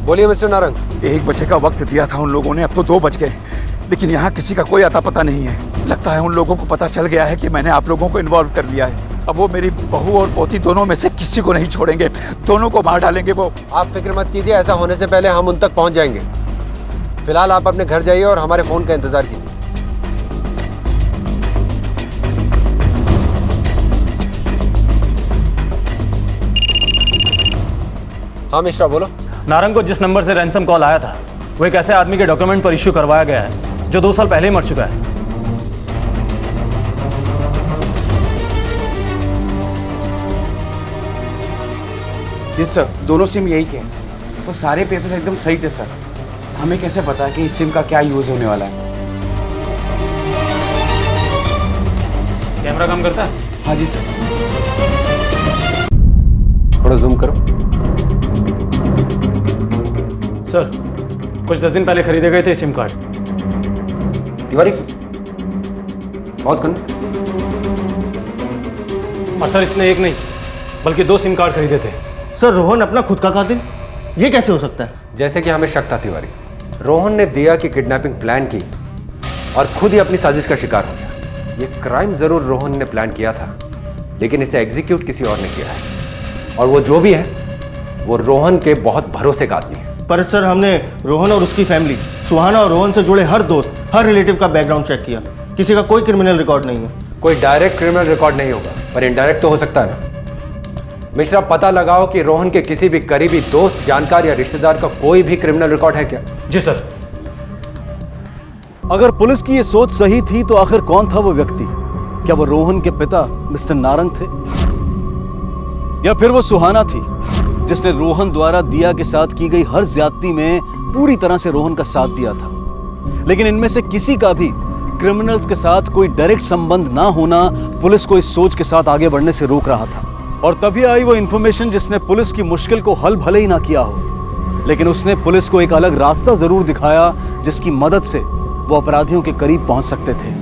बोलिए मिस्टर नारंग।
1 बजे का वक्त दिया था उन लोगों ने, अब तो 2 बज गए, लेकिन यहाँ किसी का कोई अता पता नहीं है। लगता है उन लोगों को पता चल गया है कि मैंने आप लोगों को इन्वॉल्व कर लिया है। अब वो मेरी बहू और पोती दोनों में से किसी को नहीं छोड़ेंगे, दोनों को मार डालेंगे वो।
आप फिक्र मत कीजिए, ऐसा होने से पहले हम उन तक पहुंच जाएंगे। फिलहाल आप अपने घर जाइए और हमारे फोन का इंतजार कीजिए। हाँ मिश्रा, बोलो।
नारंग को जिस नंबर से रैंसम कॉल आया था, वो एक ऐसे आदमी के डॉक्यूमेंट पर इश्यू करवाया गया है जो 2 साल पहले ही मर चुका है।
यस सर, दोनों सिम यही के हैं। वो सारे पेपर्स एकदम सही थे सर। हमें कैसे पता कि इस सिम का क्या यूज होने वाला है?
कैमरा काम करता है?
हाँ जी सर।
थोड़ा जूम करो।
सर, कुछ 10 दिन पहले खरीदे गए थे सिम कार्ड।
तिवारी, बहुत करना।
और सर, इसने 1 नहीं बल्कि 2 सिम कार्ड खरीदे थे।
सर, रोहन अपना खुद का कातिल? ये कैसे हो सकता है?
जैसे कि हमें शक था तिवारी, रोहन ने दिया की किडनैपिंग प्लान की और खुद ही अपनी साजिश का शिकार हो गया। ये क्राइम जरूर रोहन ने प्लान किया था, लेकिन इसे एग्जीक्यूट किसी और ने किया है। और वो जो भी है,
वो रोहन के बहुत भरोसे का आदमी है।
पर सर हमने रोहन और उसकी फैमिली, सुहाना और रोहन से जुड़े हर दोस्त, हर रिलेटिव का बैकग्राउंड चेक किया। किसी का कोई क्रिमिनल रिकॉर्ड नहीं है।
कोई डायरेक्ट क्रिमिनल रिकॉर्ड नहीं होगा, पर इनडायरेक्ट तो हो सकता है ना। मिश्रा, पता लगाओ कि रोहन के किसी भी करीबी दोस्त, जानकार या रिश्तेदार का कोई भी क्रिमिनल रिकॉर्ड है क्या?
जी सर।
अगर पुलिस की ये सोच सही थी तो आखिर कौन था वो व्यक्ति? क्या वो रोहन के पिता मिस्टर नारंग थे, या फिर वो सुहाना थी जिसने रोहन द्वारा दिया के साथ की गई हर ज्यादती में पूरी तरह से रोहन का साथ दिया था? लेकिन इनमें से किसी का भी क्रिमिनल्स के साथ कोई डायरेक्ट संबंध ना होना पुलिस को इस सोच के साथ आगे बढ़ने से रोक रहा था। और तभी आई वो इंफॉर्मेशन जिसने पुलिस की मुश्किल को हल भले ही ना किया हो, लेकिन उसने पुलिस को एक अलग रास्ता जरूर दिखाया जिसकी मदद से वो अपराधियों के करीब पहुंच सकते थे।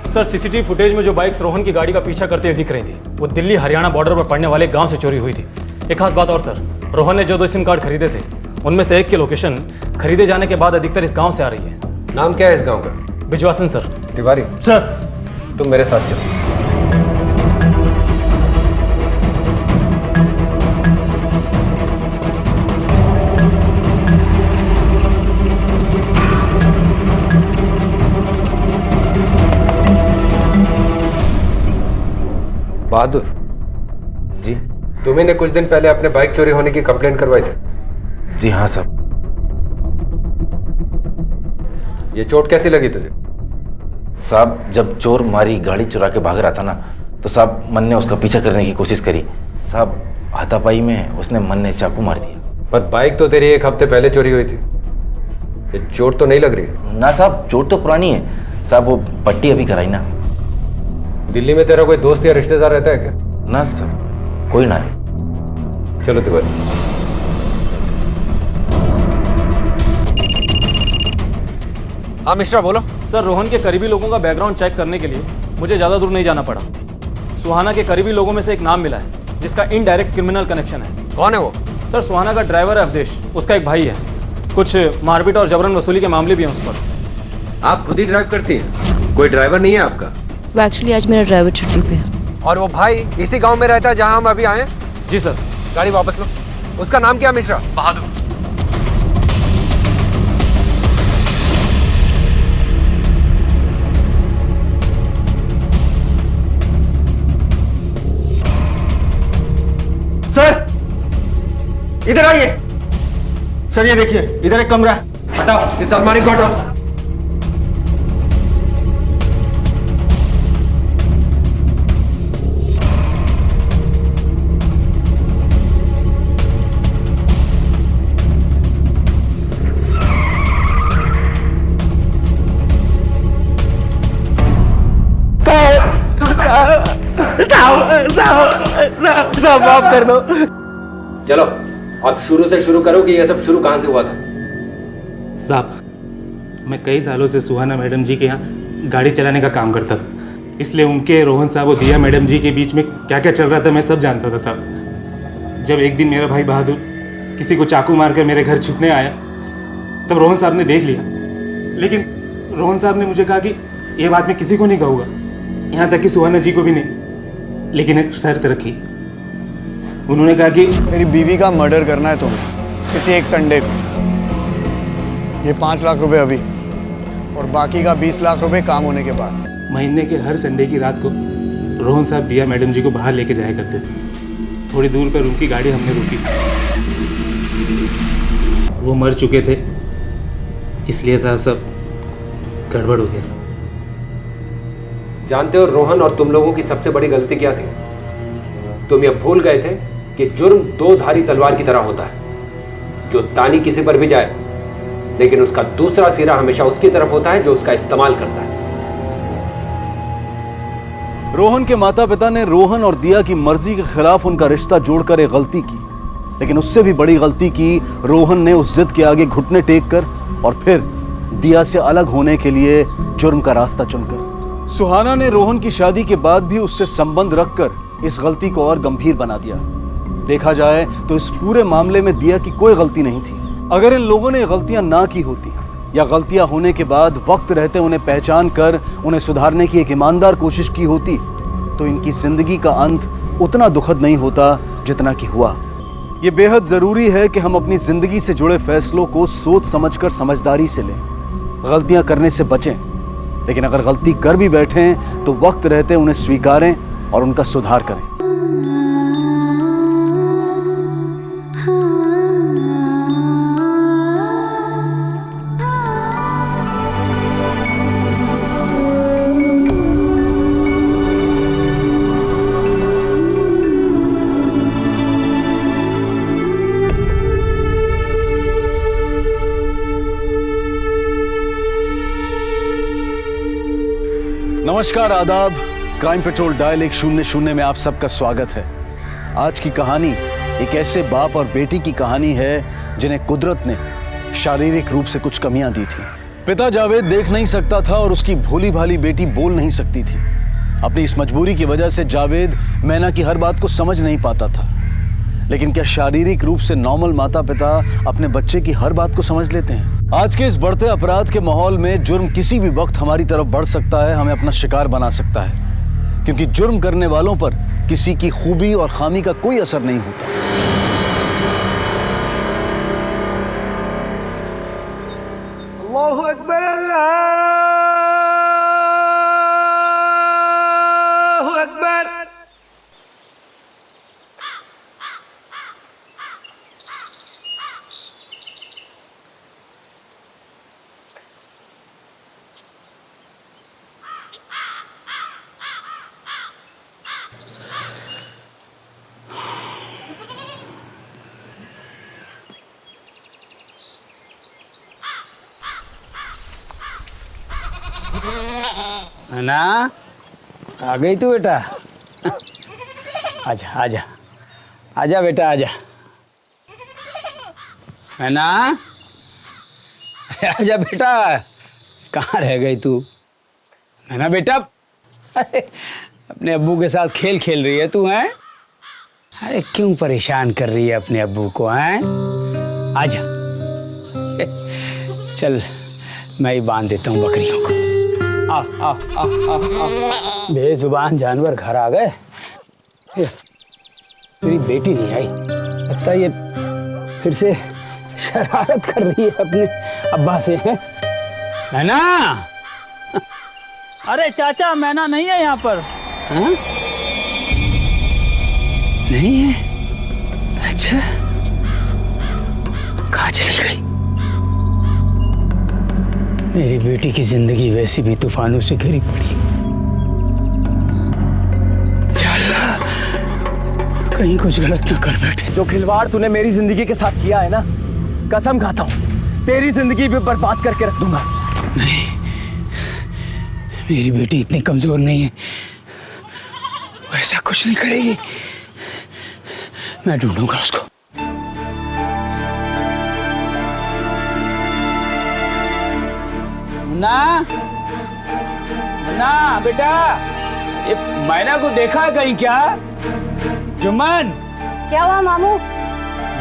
सर सीसीटीवी फुटेज में जो बाइक्स रोहन की गाड़ी का पीछा करते हुए दिख रही थी, वो दिल्ली हरियाणा बॉर्डर पर पड़ने वाले गांव से चोरी हुई थी। एक खास बात और सर, रोहन ने जो 2 सिम कार्ड खरीदे थे, उनमें से एक की लोकेशन खरीदे जाने के बाद अधिकतर इस गांव से आ रही है।
नाम क्या है इस गांव का?
बिजवासन सर।
तिवारी
सर,
तुम मेरे साथ चलो। बहादुर
जी,
तुम्ही ने कुछ दिन पहले अपने बाइक चोरी होने की कंप्लेंट करवाई थी।
जी हाँ साहब।
ये चोट कैसी लगी तुझे?
साहब, जब चोर मारी गाड़ी चुरा के भाग रहा था ना, तो साहब मन ने उसका पीछा करने की कोशिश करी। साहब, हाथापाई में उसने मन ने चाकू मार दिया।
पर बाइक तो तेरी 1 हफ्ते पहले चोरी हुई थी। ये चोट तो नहीं लग रही?
ना साहब, चोट तो पुरानी है साहब, वो पट्टी अभी कराई ना।
दिल्ली में तेरा कोई दोस्त या रिश्तेदार रहता है क्या?
ना सर, कोई ना है।
चलो तिवारी। हाँ मिश्रा, बोलो।
सर, रोहन के करीबी लोगों का बैकग्राउंड चेक करने के लिए मुझे ज़्यादा दूर नहीं जाना पड़ा। सुहाना के करीबी लोगों में से एक नाम मिला है जिसका इनडायरेक्ट क्रिमिनल कनेक्शन है।
कौन है वो?
सर, सुहाना का ड्राइवर है अवधेश, उसका एक भाई है। कुछ मारपीट और जबरन वसूली के मामले भी हैं उस पर।
आप खुद ही ड्राइव करती हैं? कोई ड्राइवर नहीं है आपका?
वो एक्चुअली आज मेरा ड्राइवर छुट्टी पे है।
और वो भाई इसी गांव में रहता है जहां हम अभी आए?
जी सर।
गाड़ी वापस लो। उसका नाम क्या मिश्रा?
बहादुर।
सर, इधर आइए। सर, ये देखिए, इधर एक कमरा है। हटाओ
इस अलमारी को हटाओ।
साहब माफ कर दो।
चलो अब शुरू से शुरू करो कि ये सब शुरू कहां से हुआ था।
साहब, मैं कई सालों से सुहाना मैडम जी के यहाँ गाड़ी चलाने का काम करता था, इसलिए उनके, रोहन साहब और दिया मैडम जी के बीच में क्या क्या चल रहा था मैं सब जानता था साहब। जब एक दिन मेरा भाई बहादुर किसी को चाकू मारकर मेरे घर छुपने आया, तब रोहन साहब ने देख लिया, लेकिन रोहन साहब ने मुझे कहा कि ये बात मैं किसी को नहीं कहूँगा, यहाँ तक कि सुहाना जी को भी नहीं। लेकिन एक शर्त रखी, उन्होंने कहा कि
मेरी बीवी का मर्डर करना है तुम्हें किसी एक संडे को। ये 5 लाख रुपए अभी, और बाकी का 20 लाख रुपए काम होने के बाद।
महीने के हर संडे की रात को रोहन साहब दिया मैडम जी को बाहर लेके जाया करते थे। थोड़ी दूर पर उनकी गाड़ी हमने रोकी थी, वो मर चुके थे, इसलिए साहब सब गड़बड़ हो गया।
जानते हो रोहन और तुम लोगों की सबसे बड़ी गलती क्या थी? तुम ये भूल गए थे कि जुर्म 2 धारी तलवार की तरह होता है, जो तानी किसी पर भी जाए, लेकिन उसका दूसरा सिरा हमेशा उसकी तरफ होता है जो उसका इस्तेमाल करता है।
रोहन के माता पिता ने रोहन और दिया की मर्जी के खिलाफ उनका रिश्ता जोड़कर एक गलती की, लेकिन उससे भी बड़ी गलती की रोहन ने उस जिद के आगे घुटने टेक कर, और फिर दिया से अलग होने के लिए जुर्म का रास्ता चुनकर। सुहाना ने रोहन की शादी के बाद भी उससे संबंध रखकर इस गलती को और गंभीर बना दिया। देखा जाए तो इस पूरे मामले में दिया की कोई गलती नहीं थी। अगर इन लोगों ने गलतियां ना की होती, या गलतियां होने के बाद वक्त रहते उन्हें पहचान कर उन्हें सुधारने की एक ईमानदार कोशिश की होती, तो इनकी जिंदगी का अंत उतना दुखद नहीं होता जितना कि हुआ। ये बेहद जरूरी है कि हम अपनी जिंदगी से जुड़े फैसलों को सोच समझकर समझदारी से लें। गलतियां करने से बचें, लेकिन अगर गलती कर भी बैठें तो वक्त रहते उन्हें स्वीकारें और उनका सुधार करें। नमस्कार, आदाब। क्राइम पेट्रोल डायल 100 में आप सबका स्वागत है। आज की कहानी एक ऐसे बाप और बेटी की कहानी है जिन्हें कुदरत ने शारीरिक रूप से कुछ कमियां दी थी। पिता जावेद देख नहीं सकता था और उसकी भोली भाली बेटी बोल नहीं सकती थी। अपनी इस मजबूरी की वजह से जावेद मैना की हर बात को समझ नहीं पाता था। लेकिन क्या शारीरिक रूप से नॉर्मल माता पिता अपने बच्चे की हर बात को समझ लेते हैं? आज के इस बढ़ते अपराध के माहौल में जुर्म किसी भी वक्त हमारी तरफ बढ़ सकता है, हमें अपना शिकार बना सकता है, क्योंकि जुर्म करने वालों पर किसी की खूबी और खामी का कोई असर नहीं होता।
अल्लाहु अकबर, अल्लाहु अकबर।
ना आ गई तू बेटा? आजा आजा आजा बेटा आजा। है ना? आजा बेटा, कहाँ रह गई तू? है ना बेटा? अपने अब्बू के साथ खेल खेल रही है तू, हैं? अरे क्यों परेशान कर रही है अपने अब्बू को, हैं? आजा, चल मैं ही बांध देता हूँ बकरियों को। आ आ आ आ आ बेजुबान जानवर घर आ गए। तेरी बेटी नहीं आई, लगता है ये फिर से शरारत कर रही है अपने अब्बा से, है ना?
अरे चाचा, मैना नहीं है यहाँ पर।
हाँ? नहीं है? अच्छा, कहाँ चली गई? मेरी बेटी की जिंदगी वैसी भी तूफानों से घिरी पड़ी। या अल्लाह, कहीं कुछ गलत ना कर बैठे।
जो खिलवाड़ तूने मेरी जिंदगी के साथ किया है ना, कसम खाता हूँ तेरी जिंदगी भी बर्बाद करके रख दूंगा।
नहीं, मेरी बेटी इतनी कमजोर नहीं है, वैसा कुछ नहीं करेगी। मैं ढूंढूंगा उसको। ना ना बेटा, ये मैना को देखा है कहीं क्या? जुम्मन,
क्या हुआ मामू?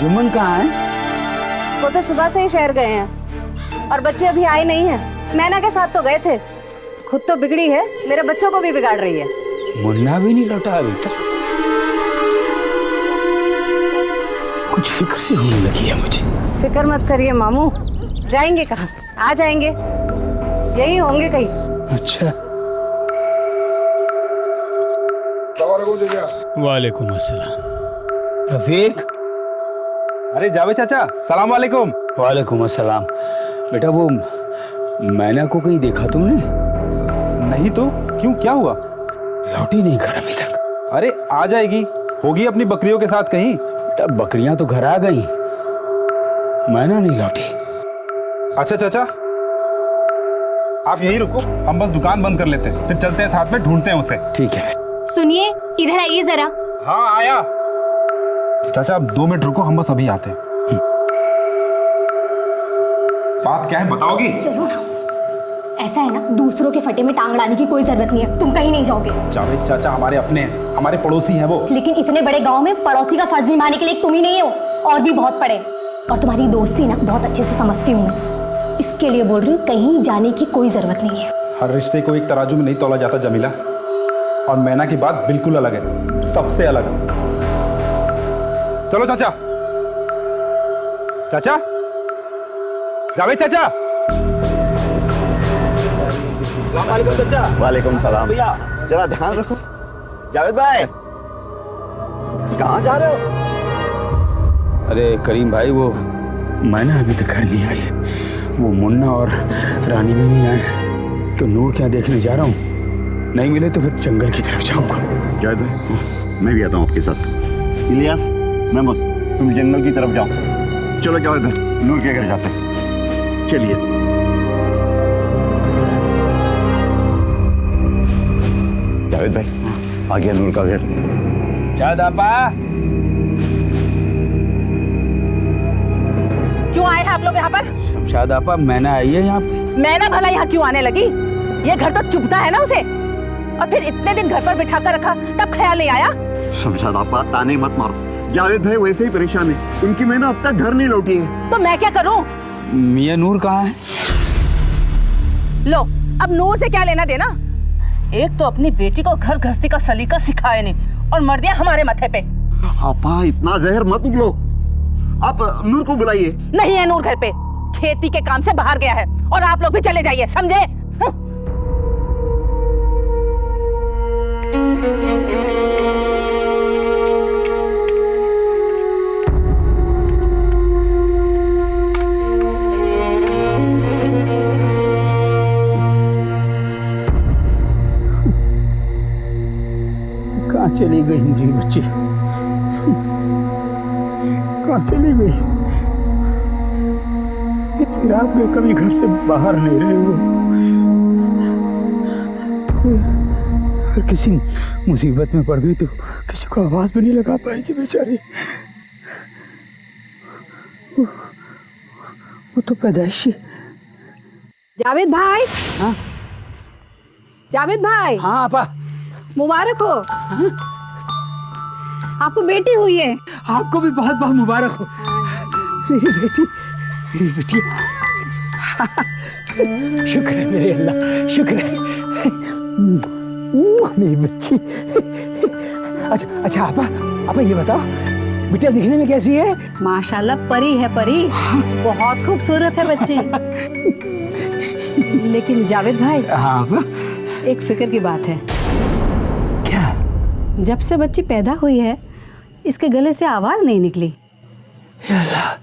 जुम्मन कहाँ है?
वो तो सुबह से ही शहर गए हैं और बच्चे अभी आए नहीं हैं। मैना के साथ तो गए थे। खुद तो बिगड़ी है, मेरे बच्चों को भी बिगाड़ रही है।
मुन्ना भी नहीं लौटा अभी तक। कुछ फिक्र सी होने लगी है मुझे।
फिक्र मत करिए मामू, जाएंगे कहाँ? आ जाएंगे, यही होंगे कहीं।
अच्छा, वालेकुम अस्सलाम। रफीक।
अरे जावेद चाचा, सलाम वालेकुम।
वालेकुम अस्सलाम। बेटा वो मैना को कहीं देखा तुमने?
नहीं तो क्यों, क्या हुआ?
लौटी नहीं घर अभी तक।
अरे आ जाएगी, होगी अपनी बकरियों के साथ कहीं।
बेटा बकरियां तो घर आ गई, मैना नहीं लौटी।
अच्छा चाचा, आप यहीं रुको, हम बस दुकान बंद कर लेते हैं, फिर चलते हैं साथ में, ढूंढते हैं उसे।
ठीक है।
सुनिए, इधर आइए जरा।
हाँ आया। चाचा आप 2 मिनट रुको, हम बस अभी आते हैं। बात क्या है बताओगी?
चलो ना, ऐसा है ना, दूसरों के फटे में टांग लाने की कोई जरूरत नहीं है। तुम कहीं नहीं जाओगे।
जावेद चाचा हमारे अपने हैं, हमारे पड़ोसी हैं वो।
लेकिन इतने बड़े गांव में पड़ोसी का फर्ज निभाने के लिए तुम ही नहीं हो, और भी बहुत पड़े। और तुम्हारी दोस्ती ना बहुत अच्छे से समझती हूँ मैं, इसके लिए बोल रही हूँ, कहीं जाने की कोई जरूरत नहीं है।
हर रिश्ते को एक तराजू में नहीं तोला जाता जमीला, और मैना की बात बिल्कुल अलग है, सबसे अलग। चलो चाचा। चाचा, जावेद चाचा।
वालेकुम चाचा। वालेकुम सलाम। भैया जरा ध्यान रखो। जावेद भाई कहाँ जा रहे हो?
अरे करीम भाई, वो मैना अभी तक घर नहीं आई है, वो मुन्ना और रानी भी नहीं आए, तो नूर क्या देखने जा रहा हूँ। नहीं मिले तो फिर जंगल की तरफ जाऊंगा।
जावेद भाई मैं भी आता हूँ आपके साथ। इलियास, महमूद, तुम जंगल की तरफ जाओ। चलो जावेद भाई, नूर के घर जाते हैं। चलिए। जावेद भाई आ गया नूर का घर।
शायद आपा।
क्यों आए हैं आप लोग यहाँ पर?
शमशाद आपा, मैना आई है यहाँ पे।
मैना भला यहाँ क्यों आने लगी? ये घर तो चुभता है ना उसे, और फिर इतने दिन घर पर बिठा कर रखा, तब ख्याल नहीं आया?
शमशाद आपा ताने मत मारो, जावेद भाई वैसे ही परेशान है, उनकी मैना अब तक घर नहीं लौटी है।
तो मैं क्या करूँ?
मियां नूर कहाँ है?
लो, अब नूर से क्या लेना देना? एक तो अपनी बेटी को घर गृहस्थी का सलीका सिखाया नहीं, और मर दिया हमारे माथे पे।
आपा इतना जहर मत उगलो, आप नूर को बुलाइए।
नहीं है नूर घर पे, खेती के काम से बाहर गया है, और आप लोग भी चले जाइए, समझे?
कहाँ चली गई मेरी बच्ची? कहाँ चली गई? इतनी रात में कभी घर से बाहर नहीं रहे वो। अगर किसी मुसीबत में पड़ गई तो किसी को आवाज भी नहीं लगा पाएगी बेचारी। वो तो पैदाइशी।
जावेद भाई। हाँ? जावेद भाई।
हाँ आपा।
मुबारक हो। हाँ? आपको बेटी हुई है।
आपको भी बहुत बहुत मुबारक हो। मेरी बेटी, मेरी बेटी। शुक्र है मेरे अल्लाह, शुक्र है। मेरी बच्ची। अच्छा आपा ये बताओ, बेटा दिखने में कैसी है?
माशाल्लाह परी है, परी। बहुत खूबसूरत है बच्ची। लेकिन जावेद भाई।
हाँ आपा।
एक फिक्र की बात है।
क्या?
जब से बच्ची पैदा हुई है, इसके गले से आवाज नहीं निकली।
या अल्लाह।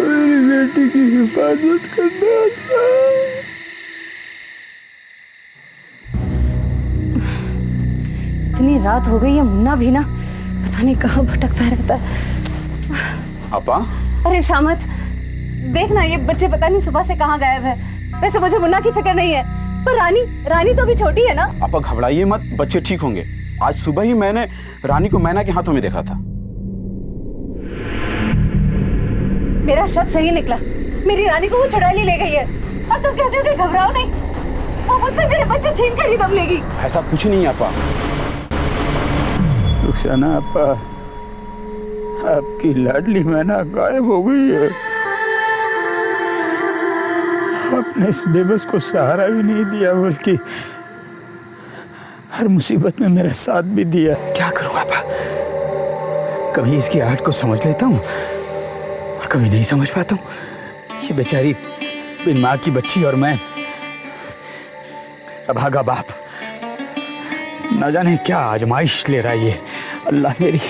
मेरी बेटी की हिफाजत करना।
इतनी रात हो गई है, मुन्ना भी ना पता नहीं कहाँ भटकता रहता है।
आपा?
अरे शामत, देखना ये बच्चे पता नहीं सुबह से कहाँ गायब है। वैसे मुझे मुन्ना की फिक्र नहीं है, पर रानी तो अभी छोटी है ना।
आपा घबराइए मत, बच्चे ठीक होंगे। आज सुबह ही मैंने रानी को मैना के हाथों में देखा था।
मेरा शक सही निकला, मेरी रानी को वो चुड़ैल ले गई है, और तुम कहते हो कि घबराओ नहीं, वो मुझसे मेरे बच्चे छीन कर ही दम लेगी।
ऐसा कुछ नहीं आपा।
रुखसाना आपा, आपकी लाडली मैना गायब हो गई है। आपने इस बेबस को सहारा ही नहीं दिया, बल्कि हर मुसीबत में मेरा साथ भी दिया। क्या करूं आपा? कभी इसकी आहट को समझ लेता हूँ और कभी नहीं समझ पाता हूँ। ये बेचारी बिन माँ की बच्ची और मैं अभागा बाप, न जाने क्या आजमाइश ले रहा है ये अल्लाह मेरी।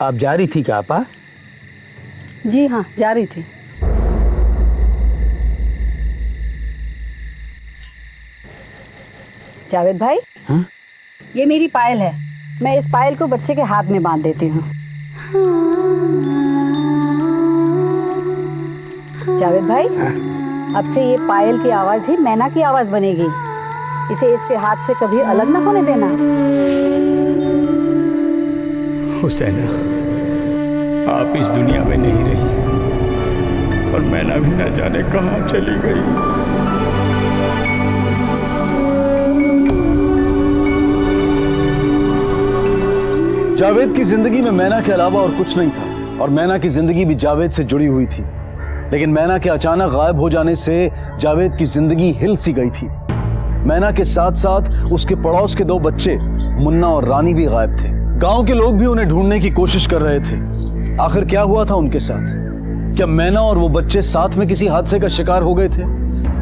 आप जा रही थी क्या आपा?
जी हाँ, जा रही थी। जावेद भाई।
हाँ?
ये मेरी पायल है, मैं इस पायल को बच्चे के हाथ में बांध देती हूँ। जावेद भाई। हाँ? अब से ये पायल की आवाज ही मैना की आवाज बनेगी। इसे इसके हाथ से कभी अलग ना होने देना।
हुसैना, आप इस दुनिया में नहीं रही और मैना भी न जाने कहाँ चली गई।
जावेद की जिंदगी में मैना के अलावा और कुछ नहीं था और मैना की जिंदगी भी जावेद से जुड़ी हुई थी। लेकिन मैना के अचानक गायब हो जाने से जावेद की जिंदगी हिल सी गई थी। मैना के साथ साथ उसके पड़ोस के 2 बच्चे मुन्ना और रानी भी गायब थे। गांव के लोग भी उन्हें ढूंढने की कोशिश कर रहे थे। आखिर क्या हुआ था उनके साथ? क्या मैना और वो बच्चे साथ में किसी हादसे का शिकार हो गए थे?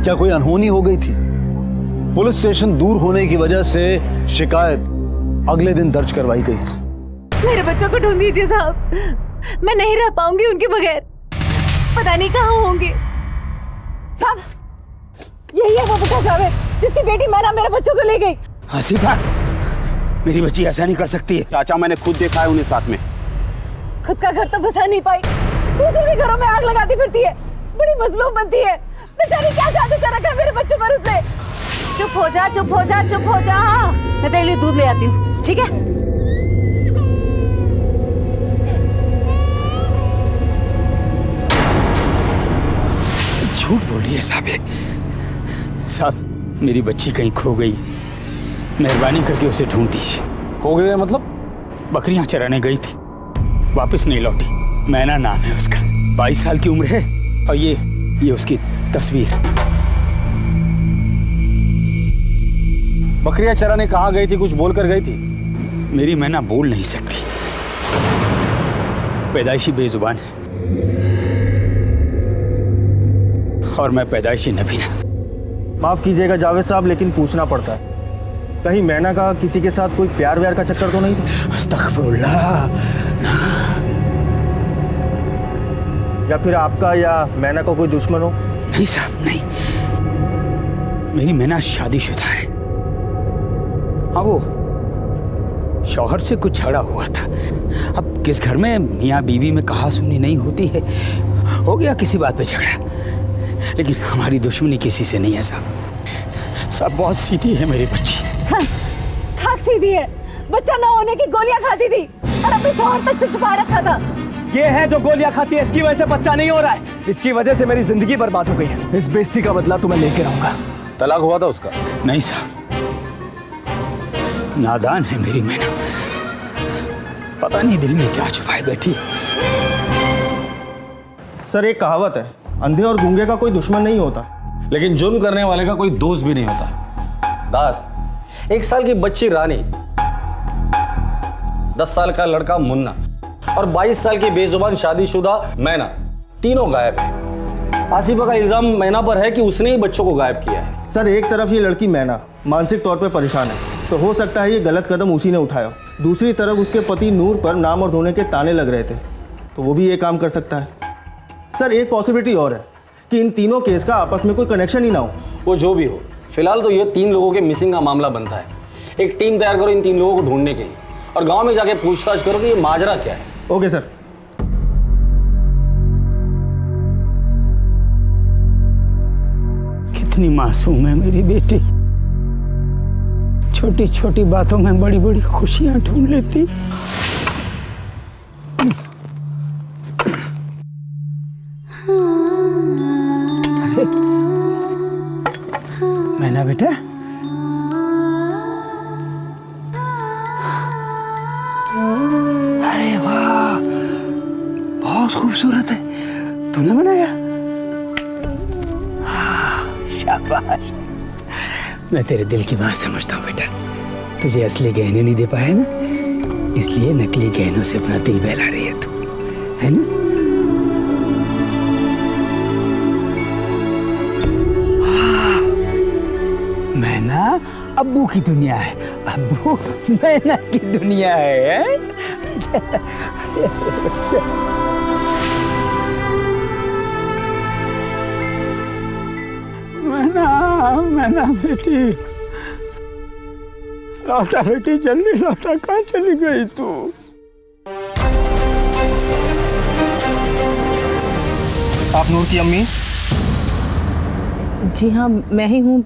क्या कोई अनहोनी हो गई थी? पुलिस स्टेशन दूर होने की वजह से शिकायत अगले दिन दर्ज करवाई गई।
मेरे बच्चों को ढूंढ दीजिए साहब, मैं नहीं रह पाऊंगी उनके बगैर, पता नहीं कहाँ होंगे।
साहब, यही है वो बेटा जावेद जिसकी बेटी मैना मेरे बच्चों को ले गई।
आसिफा, मेरी बच्ची ऐसा नहीं कर सकती है।
चाचा मैंने खुद देखा है उन्हें साथ में।
खुद का घर तो बसा नहीं पाई, दूसरों के घरों में आग लगाती फिरती है, बड़ी मजलूम बनती है। बेचारी क्या जादू कर रखा है मेरे बच्चों पर उसने। चुप हो जा, चुप हो जा, चुप हो जा। मैं तेरे लिए दूध ले आती हूँ, ठीक है?
झूठ बोल रही है साहब, मेरी बच्ची कहीं खो गई, मेहरबानी करके उसे ढूंढ दीजिए।
खो गए मतलब?
बकरियां चराने गई थी, वापस नहीं लौटी। मैना नाम है उसका, 22 साल की उम्र है और ये उसकी तस्वीर।
बकरियां चराने कहाँ गई थी? कुछ बोल कर गई थी?
मेरी मैना बोल नहीं सकती, पैदाइशी बेजुबान है और मैं पैदाइशी नबीना।
माफ कीजिएगा जावेद साहब, लेकिन पूछना पड़ता है, कहीं मैना का किसी के साथ कोई प्यार व्यार का चक्कर तो नहीं था?
अस्तगफिरुल्लाह।
या फिर आपका या मैना का कोई दुश्मन हो?
नहीं साहब, नहीं, मेरी मैना शादीशुदा है। हाँ, वो शौहर से कुछ झगड़ा हुआ था। अब किस घर में मियाँ बीवी में कहा सुनी नहीं होती है, हो गया किसी बात पे झगड़ा। लेकिन हमारी दुश्मनी किसी से नहीं है साहब, बहुत सीधी है मेरी बच्ची।
हाँ, खाक सीधी है, बच्चा ना होने की गोलियां खाती थी और अपने शौहर तक से छुपा रखा था।
ये है जो गोलियां खाती है, इसकी वजह से बच्चा नहीं हो रहा है, इसकी वजह से मेरी जिंदगी बर्बाद हो गई है। इस बेइज्जती का बदला तो मैं लेके रहूंगा।
तलाक हुआ था उसका?
नहीं साहब, नादान है मेरी मैना, पता नहीं दिल में क्या छुपाए बैठी।
सर, एक कहावत है, अंधे और गूंगे का कोई दुश्मन नहीं होता,
लेकिन जुर्म करने वाले का कोई दोस्त भी नहीं होता। दास, 1 साल की बच्ची रानी, 10 साल का लड़का मुन्ना और 22 साल की बेजुबान शादीशुदा मैना, तीनों गायब है। आसिफा का इल्जाम मैना पर है कि उसने ही बच्चों को गायब किया है।
सर, एक तरफ ये लड़की मैना मानसिक तौर पर परेशान है, तो हो सकता है ये गलत कदम उसी ने उठाया। दूसरी तरफ उसके पति नूर पर नाम और धोने के ताने लग रहे थे, तो वो भी ये काम कर सकता है। सर, एक पॉसिबिलिटी और है कि इन तीनों केस का आपस में कोई कनेक्शन ही ना हो।
वो जो भी हो, फिलहाल तो ये 3 लोगों के मिसिंग का मामला बनता है। एक टीम तैयार करो इन 3 लोगों को ढूंढने के लिए और गांव में जाके पूछताछ करो कि ये माजरा क्या है।
Okay sir.
कितनी मासूम है मेरी बेटी, छोटी छोटी बातों में बड़ी बड़ी खुशियां ढूंढ लेती। मैना बेटा, अरे वाह, बहुत खूबसूरत है, तूने बनाया? शाबाश, मैं तेरे दिल की बात समझता हूँ बेटा। तुझे असली गहने नहीं दे पाया ना, इसलिए नकली गहनों से अपना दिल बहला रही है तू, है ना? मैना अब्बू की दुनिया है, अब्बू मैना की दुनिया है। मैना बेटी, लौटा बेटी, जल्दी लौटा, कहाँ चली गई तू?
आप नूर की अम्मी?
जी हाँ, मैं ही हूँ।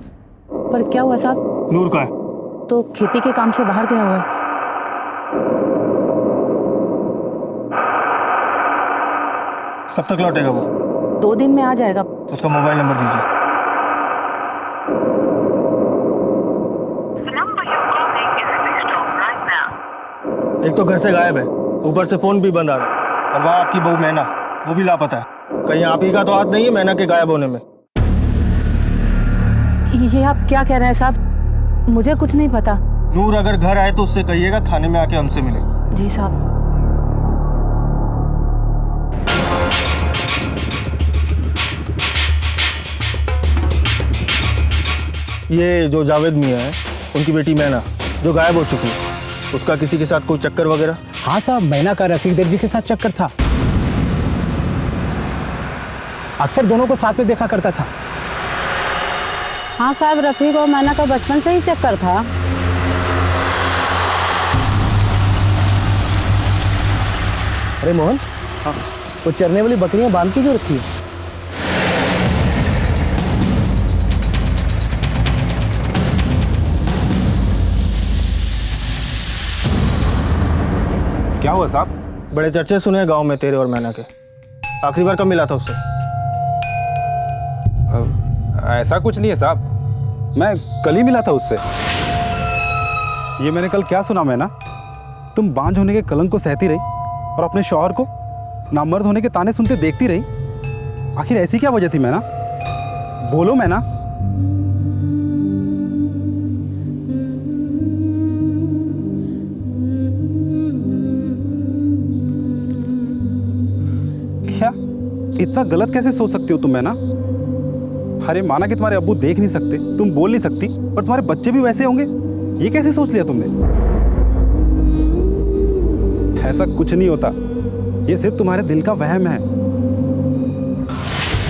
पर क्या हुआ साहब?
नूर का है
तो खेती के काम से बाहर गया हुआ है।
कब तक लौटेगा वो?
2 दिन में आ जाएगा।
उसका मोबाइल नंबर दीजिए।
एक तो घर से गायब है, ऊपर से फोन भी बंद आ रहा है, और वहाँ आपकी बहू मैना, वो भी लापता है। कहीं आप ही का तो हाथ नहीं है मैना के गायब होने में?
ये आप क्या कह रहे हैं साहब? मुझे कुछ नहीं पता।
नूर अगर घर आए तो उससे कहिएगा थाने में आके हमसे मिले।
जी साहब।
ये जो जावेद मियाँ है, उनकी बेटी मैना जो गायब हो चुकी है, उसका किसी के साथ कोई चक्कर वगैरह?
हाँ साहब, मैना का रफीक दर्जी के साथ चक्कर था। अक्सर दोनों को साथ में देखा करता था।
हाँ साहब, रफीक और मैना का बचपन से ही चक्कर था।
अरे मोहन, हाँ, वो चरने वाली बकरियां बांध के क्यों रखी है?
क्या हुआ साहब? बड़े चर्चे सुने गांव में तेरे और मैना के। आखिरी बार कब मिला था उससे?
ऐसा कुछ नहीं है साहब, मैं कल ही मिला था उससे।
ये मैंने कल क्या सुना मैना? तुम बांझ होने के कलंक को सहती रही और अपने शौहर को नामर्द होने के ताने सुनते देखती रही। आखिर ऐसी क्या वजह थी मैना? बोलो मैना। क्या इतना गलत कैसे सोच सकती हो तुम मैना? अरे माना कि तुम्हारे अब्बू देख नहीं सकते, तुम बोल नहीं सकती, पर तुम्हारे बच्चे भी वैसे होंगे, ये कैसे सोच लिया तुमने? ऐसा कुछ नहीं होता, ये सिर्फ तुम्हारे दिल का वहम है।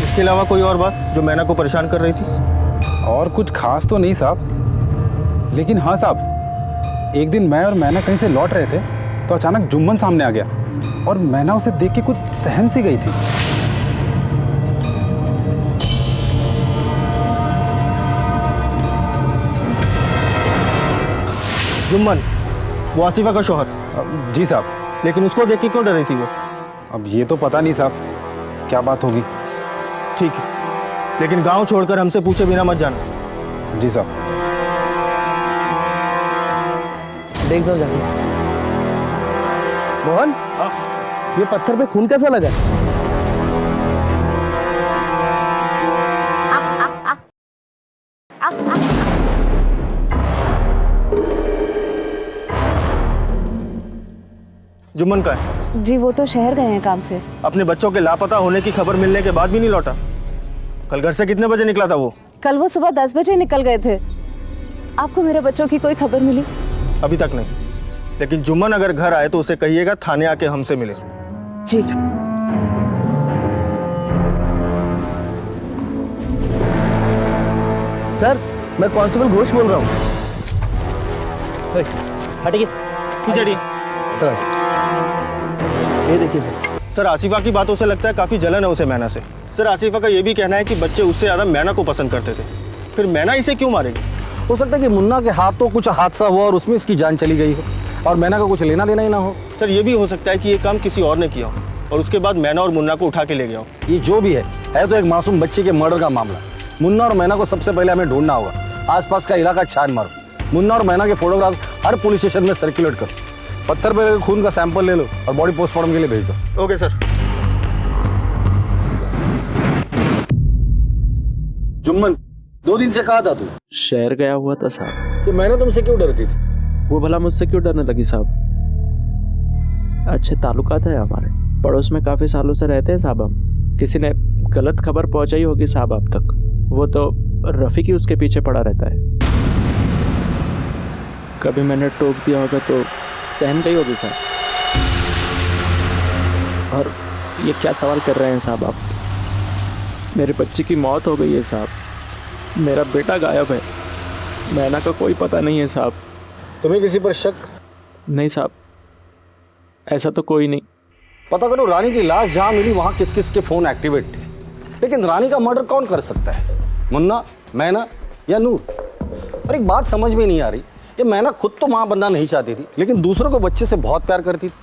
इसके अलावा कोई और बात जो मैना को परेशान कर रही थी?
और कुछ खास तो नहीं साहब, लेकिन हाँ साहब, एक दिन मैं और मैना कहीं से लौट रहे थे तो अचानक जुम्मन सामने आ गया और मैना उसे देख के कुछ सहम सी गई थी।
जुम्मन, वो आसिफा का शौहर?
जी साहब।
लेकिन उसको देख के क्यों डर रही थी वो?
अब ये तो पता नहीं साहब, क्या बात होगी।
ठीक है, लेकिन गांव छोड़कर हमसे पूछे बिना मत जाना।
जी साहब।
देख दो जाके। मोहन, ये पत्थर पे खून कैसा लगा?
जुम्मन का है?
जी वो तो शहर गए हैं काम से।
अपने बच्चों के लापता होने की खबर मिलने के बाद भी नहीं लौटा। कल घर से कितने बजे निकला था वो?
कल वो सुबह 10 बजे निकल गए थे। आपको मेरे बच्चों की कोई खबर मिली?
अभी तक नहीं, लेकिन जुम्मन अगर घर आए तो उसे कहिएगा थाने आके हमसे मिले।
जी।
सर, मैं कांस्टेबल घोष बोल रहा हूँ।
हटिए, पीछे हटिए।
सर, ये देखिए सर।
सर, आसिफा की बातों से लगता है काफी जलन है उसे मैना से। सर, आसिफा का ये भी कहना है कि बच्चे उससे ज्यादा मैना को पसंद करते थे, फिर मैना इसे क्यों मारेगी?
हो सकता है कि मुन्ना के हाथों कुछ हादसा हुआ और उसमें इसकी जान चली गई हो और मैना का कुछ लेना देना ही ना हो।
सर, ये भी हो सकता है कि ये काम किसी और ने किया हो और उसके बाद मैना और मुन्ना को उठा के ले गया हो।
ये जो भी है तो एक मासूम बच्चे के मर्डर का मामला। मुन्ना और मैना को सबसे पहले हमें ढूंढना होगा। आसपास का इलाका छान मारो। मुन्ना और मैना के फोटोग्राफ हर पुलिस स्टेशन में सर्कुलेट करो। पत्थर पे खून का सैंपल ले लो और बॉडी पोस्टमार्टम के लिए भेज दो।
Okay sir.
जुम्मन, 2 दिन से कहा था तू?
शहर गया हुआ था साहब।
तो मैंने तुमसे क्यों डरती थी?
वो भला मुझसे क्यों डरने लगी साहब? अच्छे ताल्लुकात है हमारे, पड़ोस में काफी सालों से रहते हैं साहब हम। किसी ने गलत खबर पहुंचाई होगी साहब आप तक। वो तो रफीक ही उसके पीछे पड़ा रहता है। कभी मैंने टोक दिया होगा तो सहम गई होगी साहब। और ये क्या सवाल कर रहे हैं साहब आप? मेरे बच्चे की मौत हो गई है साहब, मेरा बेटा गायब है, मैना का कोई पता नहीं है साहब।
तुम्हें किसी पर शक?
नहीं साहब, ऐसा तो कोई नहीं।
पता करो रानी की लाश जहाँ मिली वहाँ किस किस के फोन एक्टिवेट थे। लेकिन रानी का मर्डर कौन कर सकता है? मुन्ना, मैना या नूर? और एक बात समझ में नहीं आ रही, ये मैना खुद तो माँ बनना नहीं चाहती थी, लेकिन दूसरों को बच्चे से बहुत प्यार करती थी।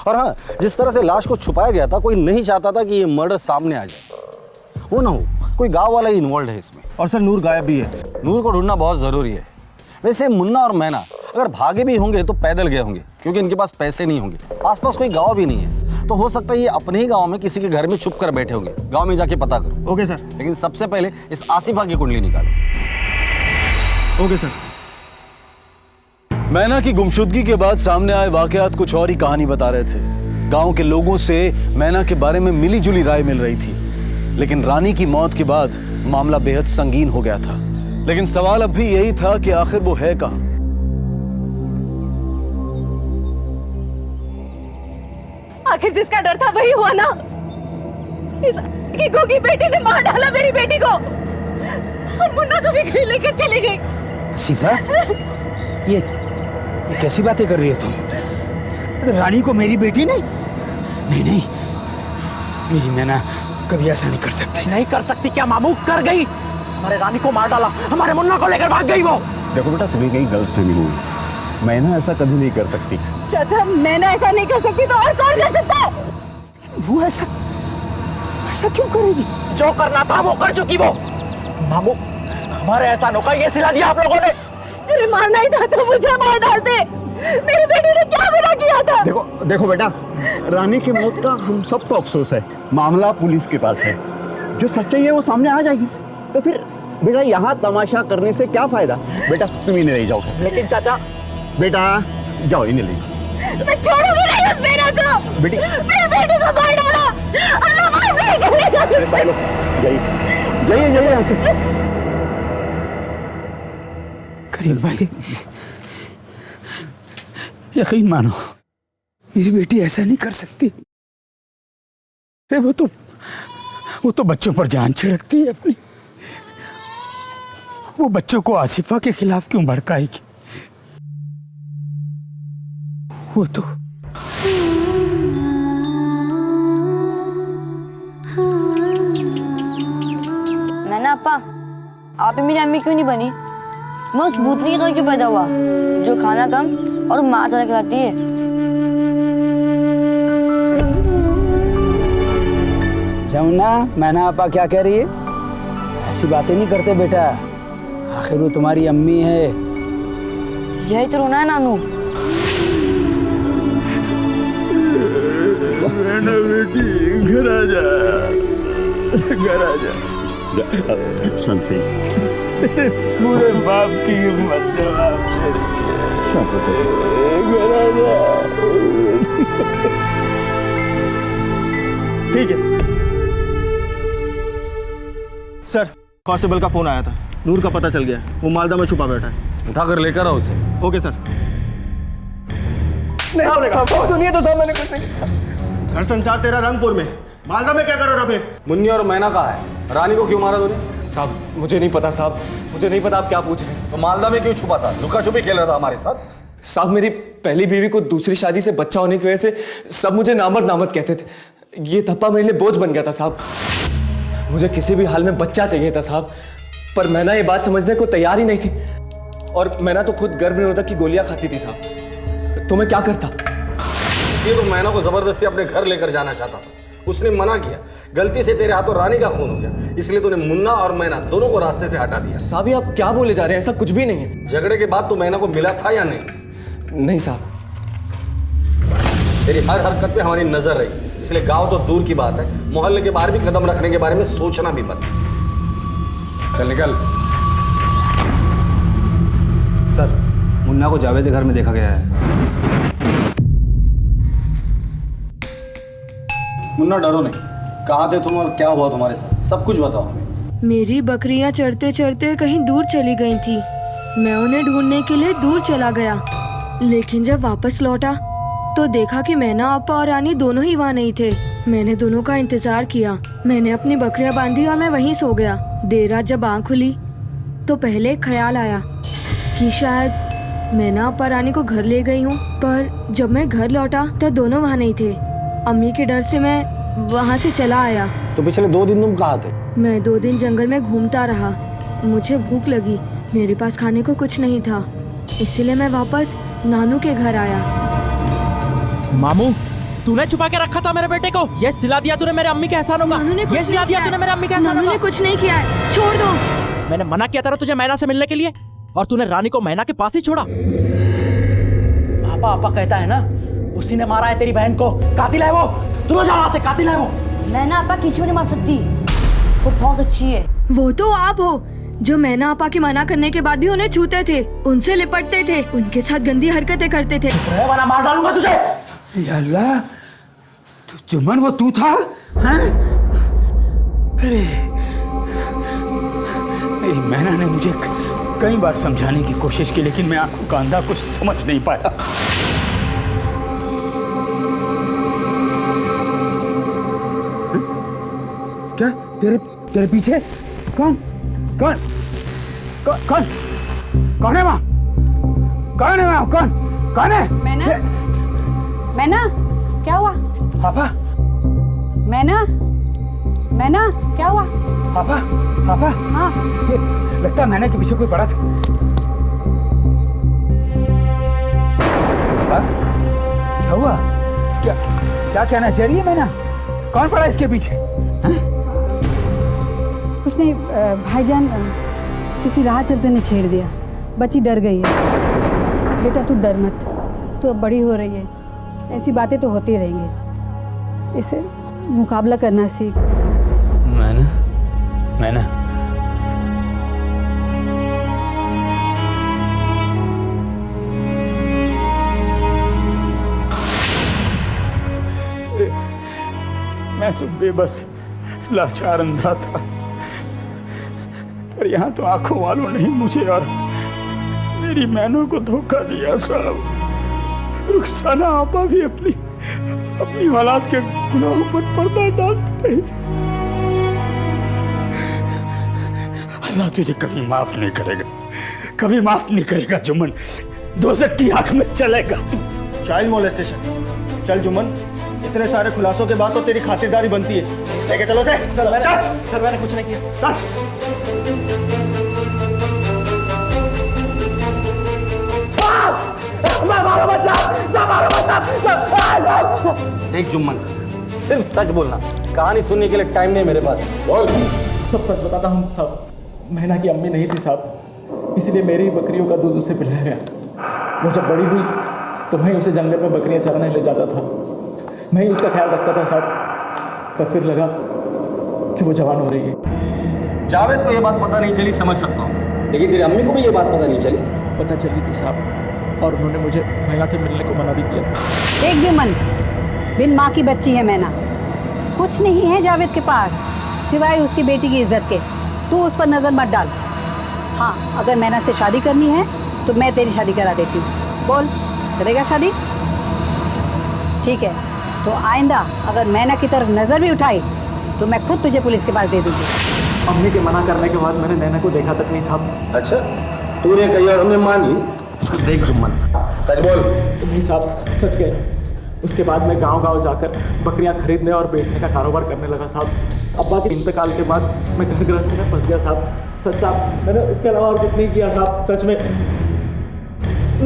और हाँ, जिस तरह से लाश को छुपाया गया था, कोई नहीं चाहता था कि ये मर्डर सामने आ जाए। वो ना हो कोई गांव वाला ही इन्वॉल्व है इसमें।
और सर, नूर गायब भी है।
नूर को ढूंढना बहुत ज़रूरी है। वैसे मुन्ना और मैना
अगर भागे भी होंगे तो पैदल गए होंगे, क्योंकि इनके पास पैसे नहीं होंगे। आसपास कोई गांव भी नहीं है, तो हो सकता है ये अपने ही गांव में किसी के घर में छुप कर बैठे होंगे। गांव में जाके पता करो।
Okay sir.
लेकिन सबसे पहले इस आसिफा की कुंडली निकालो।
Okay sir.
मैना की गुमशुदगी के बाद सामने आए वाकयात कुछ और ही कहानी बता रहे थे। गांव के लोगों से मैना के बारे में मिली जुली राय मिल रही थी, लेकिन रानी की मौत के बाद मामला बेहद संगीन हो गया था। लेकिन सवाल अब भी यही था कि आखिर वो है कहां।
आखिर जिसका डर था वही हुआ ना। इस कीको की बेटी ने मार डाला मेरी बेटी को और मुन्ना को भी कहीं लेकर चली गई।
सीता, ये कैसी बातें कर रही हो तुम? रानी को मेरी बेटी नहीं? नहीं नहीं, मेरी मैना कभी ऐसा नहीं कर सकती।
नहीं कर सकती क्या मामू? कर गई। हमारे रानी को मार डाला, हमारे मुन्ना को लेकर भाग गई वो।
देखो बेटा, तुम्हें कहीं गलतफहमी हुई, मैना ऐसा कभी नहीं कर सकती।
चाचा, मैना ऐसा नहीं कर सकती तो और कौन कर सकता है?
वो ऐसा क्यों करेगी?
जो करना था वो कर चुकी वो। मामू, हमारे ऐसा नौका ये सिला दिया आप लोगों ने।
अरे मारना ही था तो मुझे मार डालते। मेरी बेटी ने क्या गुनाह किया था?
देखो बेटा, रानी की मौत का हम सबको अफसोस है। मामला पुलिस के पास है, जो सच्चाई है वो सामने आ जाएगी। तो फिर बेटा यहाँ तमाशा करने से क्या फायदा? बेटा तुम इन्हें ले जाओ।
लेकिन चाचा।
बेटा जाओ, इन्हें ले जाओ।
मैं छोड़ूंगी नहीं उस मैना को।
बेटी,
मेरी बेटी को मार डाला। अल्लाह माफ नहीं करेगा मुझसे।
जाइए यहाँ से।
करीम भाई, यकीन मानो, मेरी बेटी ऐसा नहीं कर सकती। वो तो बच्चों पर जान छिड़कती है अपनी। वो बच्चों को आसिफा के खिलाफ क्यों भड़काएगी? वो तो
मैना अपा, आप ही मेरी अम्मी क्यों नहीं बनी? मैं उस भूतनी का क्यों पैदा हुआ जो खाना कम और मार ज्यादा खिलाती है?
जमुना, मैना आपा क्या कह रही है? ऐसी बातें नहीं करते बेटा, आखिर वो तुम्हारी अम्मी है।
यही तो रोना है नानू।
मैना बेटी, घर आ जा, घर आ जा। शांत रहिए।
पूरे बाप की हिम्मत जवाब दे रही है।
ठीक है सर, कांस्टेबल का फोन आया था। नूर का पता चल गया, वो मालदा में छुपा बैठा है।
उठाकर लेकर आओ उसे।
Okay sir.
सुनिए तो साहब, मैंने कुछ नहीं।
घर संसार तेरा रंगपुर में, मालदा में क्या कर रहा था फिर?
मुन्नी और मैना कहाँ है? रानी को क्यों मारा तूने?
साहब मुझे नहीं पता साहब, मुझे नहीं पता आप क्या पूछ रहे हैं।
तो मालदा में क्यों छुपा था? लुका छुपी खेल रहा था हमारे साथ?
साहब मेरी पहली बीवी को दूसरी शादी से बच्चा होने की वजह से सब मुझे नामर्द कहते थे। ये धप्पा मेरे लिए बोझ बन गया था साहब। मुझे किसी भी हाल में बच्चा चाहिए था साहब, पर मैना ये बात समझने को तैयार ही नहीं थी। और मैना तो खुद गर्भनिरोधक की गोलियां खाती थी साहब, तो मैं क्या करता?
इसलिए तो मैना को जबरदस्ती अपने घर लेकर जाना चाहता था, उसने मना किया। गलती से तेरे हाथों रानी का खून हो गया, इसलिए तूने मुन्ना और मैना दोनों को रास्ते से हटा दिया।
साहब ये आप क्या बोले जा रहे हैं? ऐसा कुछ भी नहीं है।
झगड़े के बाद तू मैना को मिला था या नहीं?
नहीं साहब।
तेरी हर हरकत पे हमारी नजर रही, इसलिए गांव तो दूर की बात है, मोहल्ले के बाहर भी कदम रखने के बारे में सोचना भी बंद।
चल निकल।
सर, मुन्ना को जावेद के घर में देखा गया है।
मुन्ना डरो नहीं, कहाँ थे तुम और क्या हुआ तुम्हारे साथ? सब कुछ बताओ हमें।
मेरी बकरियां चढ़ते चढ़ते कहीं दूर चली गई थी। मैं उन्हें ढूंढने के लिए दूर चला गया, लेकिन जब वापस लौटा तो देखा कि मैना आपा और रानी दोनों ही वहाँ नहीं थे। मैंने दोनों का इंतजार किया। मैंने अपनी बकरियां बांधी और मैं वहीं सो गया। देर रात जब आँख खुली तो पहले एक ख्याल आया कि शायद मैना आपा रानी को घर ले गई हूँ, पर जब मैं घर लौटा तो दोनों वहाँ नहीं थे। अम्मी के डर से मैं वहाँ से चला आया।
तो पिछले 2 दिन तुम कहाँ थे?
मैं 2 दिन जंगल में घूमता रहा। मुझे भूख लगी, मेरे पास खाने को कुछ नहीं था, इसलिए मैं वापस नानू के घर आया।
मामू, तूने छुपा के रखा था मेरे बेटे को? ये सिला दिया तूने मेरे अम्मी के एहसानों का? ये सिला दिया तूने मेरे अम्मी के एहसानों का?
नानू ने कुछ नहीं किया है, छोड़ दो।
मैंने मना किया था तुझे मैना से मिलने के लिए, और तूने रानी को मैना के पास ही छोड़ा।
आपा आपा कहता है ना, उसी ने मारा है तेरी बहन को। कातिल है वो, तू जा वहां से, कातिल है वो।
मैना आपा किसी को नहीं मार सकती, वो बहुत अच्छी है।
वो तो आप हो जो मैना आपा के मना करने के बाद भी उन्हें छूते थे, उनसे लिपटते थे, उनके साथ गंदी हरकतें करते थे।
वरना मार डालूंगा तुझे।
या अल्लाह, तो जुम्मन वो तू था? हाँ? अरे मेरी मैना ने मुझे कई बार समझाने की कोशिश की, लेकिन मैं आंखों का अंधा कुछ समझ नहीं पाया। क्या तेरे पीछे कौन कौन कौन कौन कौन है वहाँ? कौन है वहाँ? कौन है?
मैना, मैना, क्या हुआ?
पापा,
मैना, मैना, क्या हुआ?
पापा, पापा,
हाँ,
लगता है मैना के पीछे कोई पड़ा था। पापा, क्या हुआ? क्या कहना चाह रही है मैना? कौन पड़ा इसके पीछे?
कुछ नहीं भाईजान, किसी राह चलते ने छेड़ दिया, बच्ची डर गई है। बेटा तू डर मत, तू अब बड़ी हो रही है, ऐसी बातें तो होती रहेंगी, इसे मुकाबला करना सीख।
मैना मैं तो बेबस लाचार अंधा था, पर यहाँ तो आंखों वालों ने मुझे और मेरी मैनों को धोखा दिया साहब। रुखसाना आपा भी अपनी औलाद के गुनाहों पर पर्दा डालती रही। अल्लाह तुझे कभी माफ नहीं करेगा, कभी माफ नहीं करेगा जुम्मन, दोज़ख की आंख में चलेगा तू।
Child molestation. चल जुम्मन, इतने सारे खुलासों के बाद तो तेरी खातिरदारी बनती है। सही चलो से।
सर मैंने कुछ नहीं किया।
देख जुम्मन, सिर्फ सच बोलना, कहानी सुनने के लिए टाइम नहीं मेरे पास।
सब सच बताता हूँ साहब, मैना की अम्मी नहीं थी साहब, इसलिए मेरी बकरियों का दूध उसे पिलाया गया। वो जब बड़ी हुई तो मैं उसे जंगल में बकरियां चराने ले जाता था, मैं ही उसका ख्याल रखता था साहब। पर फिर लगा कि वो जवान हो रही है।
जावेद को ये बात पता नहीं चली, समझ सकता हूँ, लेकिन तेरी अम्मी को भी ये बात पता नहीं चली।
पता चली थी साहब, और उन्होंने मुझे मैना से मिलने को मना भी किया।
देख जुम्मन, बिन माँ की बच्ची है मैना, कुछ नहीं है जावेद के पास सिवाय उसकी बेटी की इज्जत के। तू उस पर नजर मत डाल। हाँ, अगर मैना से शादी करनी है तो मैं तेरी शादी करा देती हूँ। बोल, करेगा शादी? ठीक है, तो आइंदा अगर मैना की तरफ नजर भी उठाई तो मैं खुद तुझे पुलिस के पास दे दूंगी।
अम्मी के मना करने के बाद मैंने नैना को देखा तक नहीं साहब।
अच्छा, तूने कही और हमने मान ली। देख जुम्मन, सच बोल।
नहीं साहब, सच कह। उसके बाद मैं गांव-गांव जाकर बकरियां खरीदने और बेचने का कारोबार करने लगा साहब। अब्बा के इंतकाल के बाद मैं घर गृहस्थी में फंस गया साहब। सच साहब, मैंने उसके अलावा और कुछ नहीं किया साहब, सच में।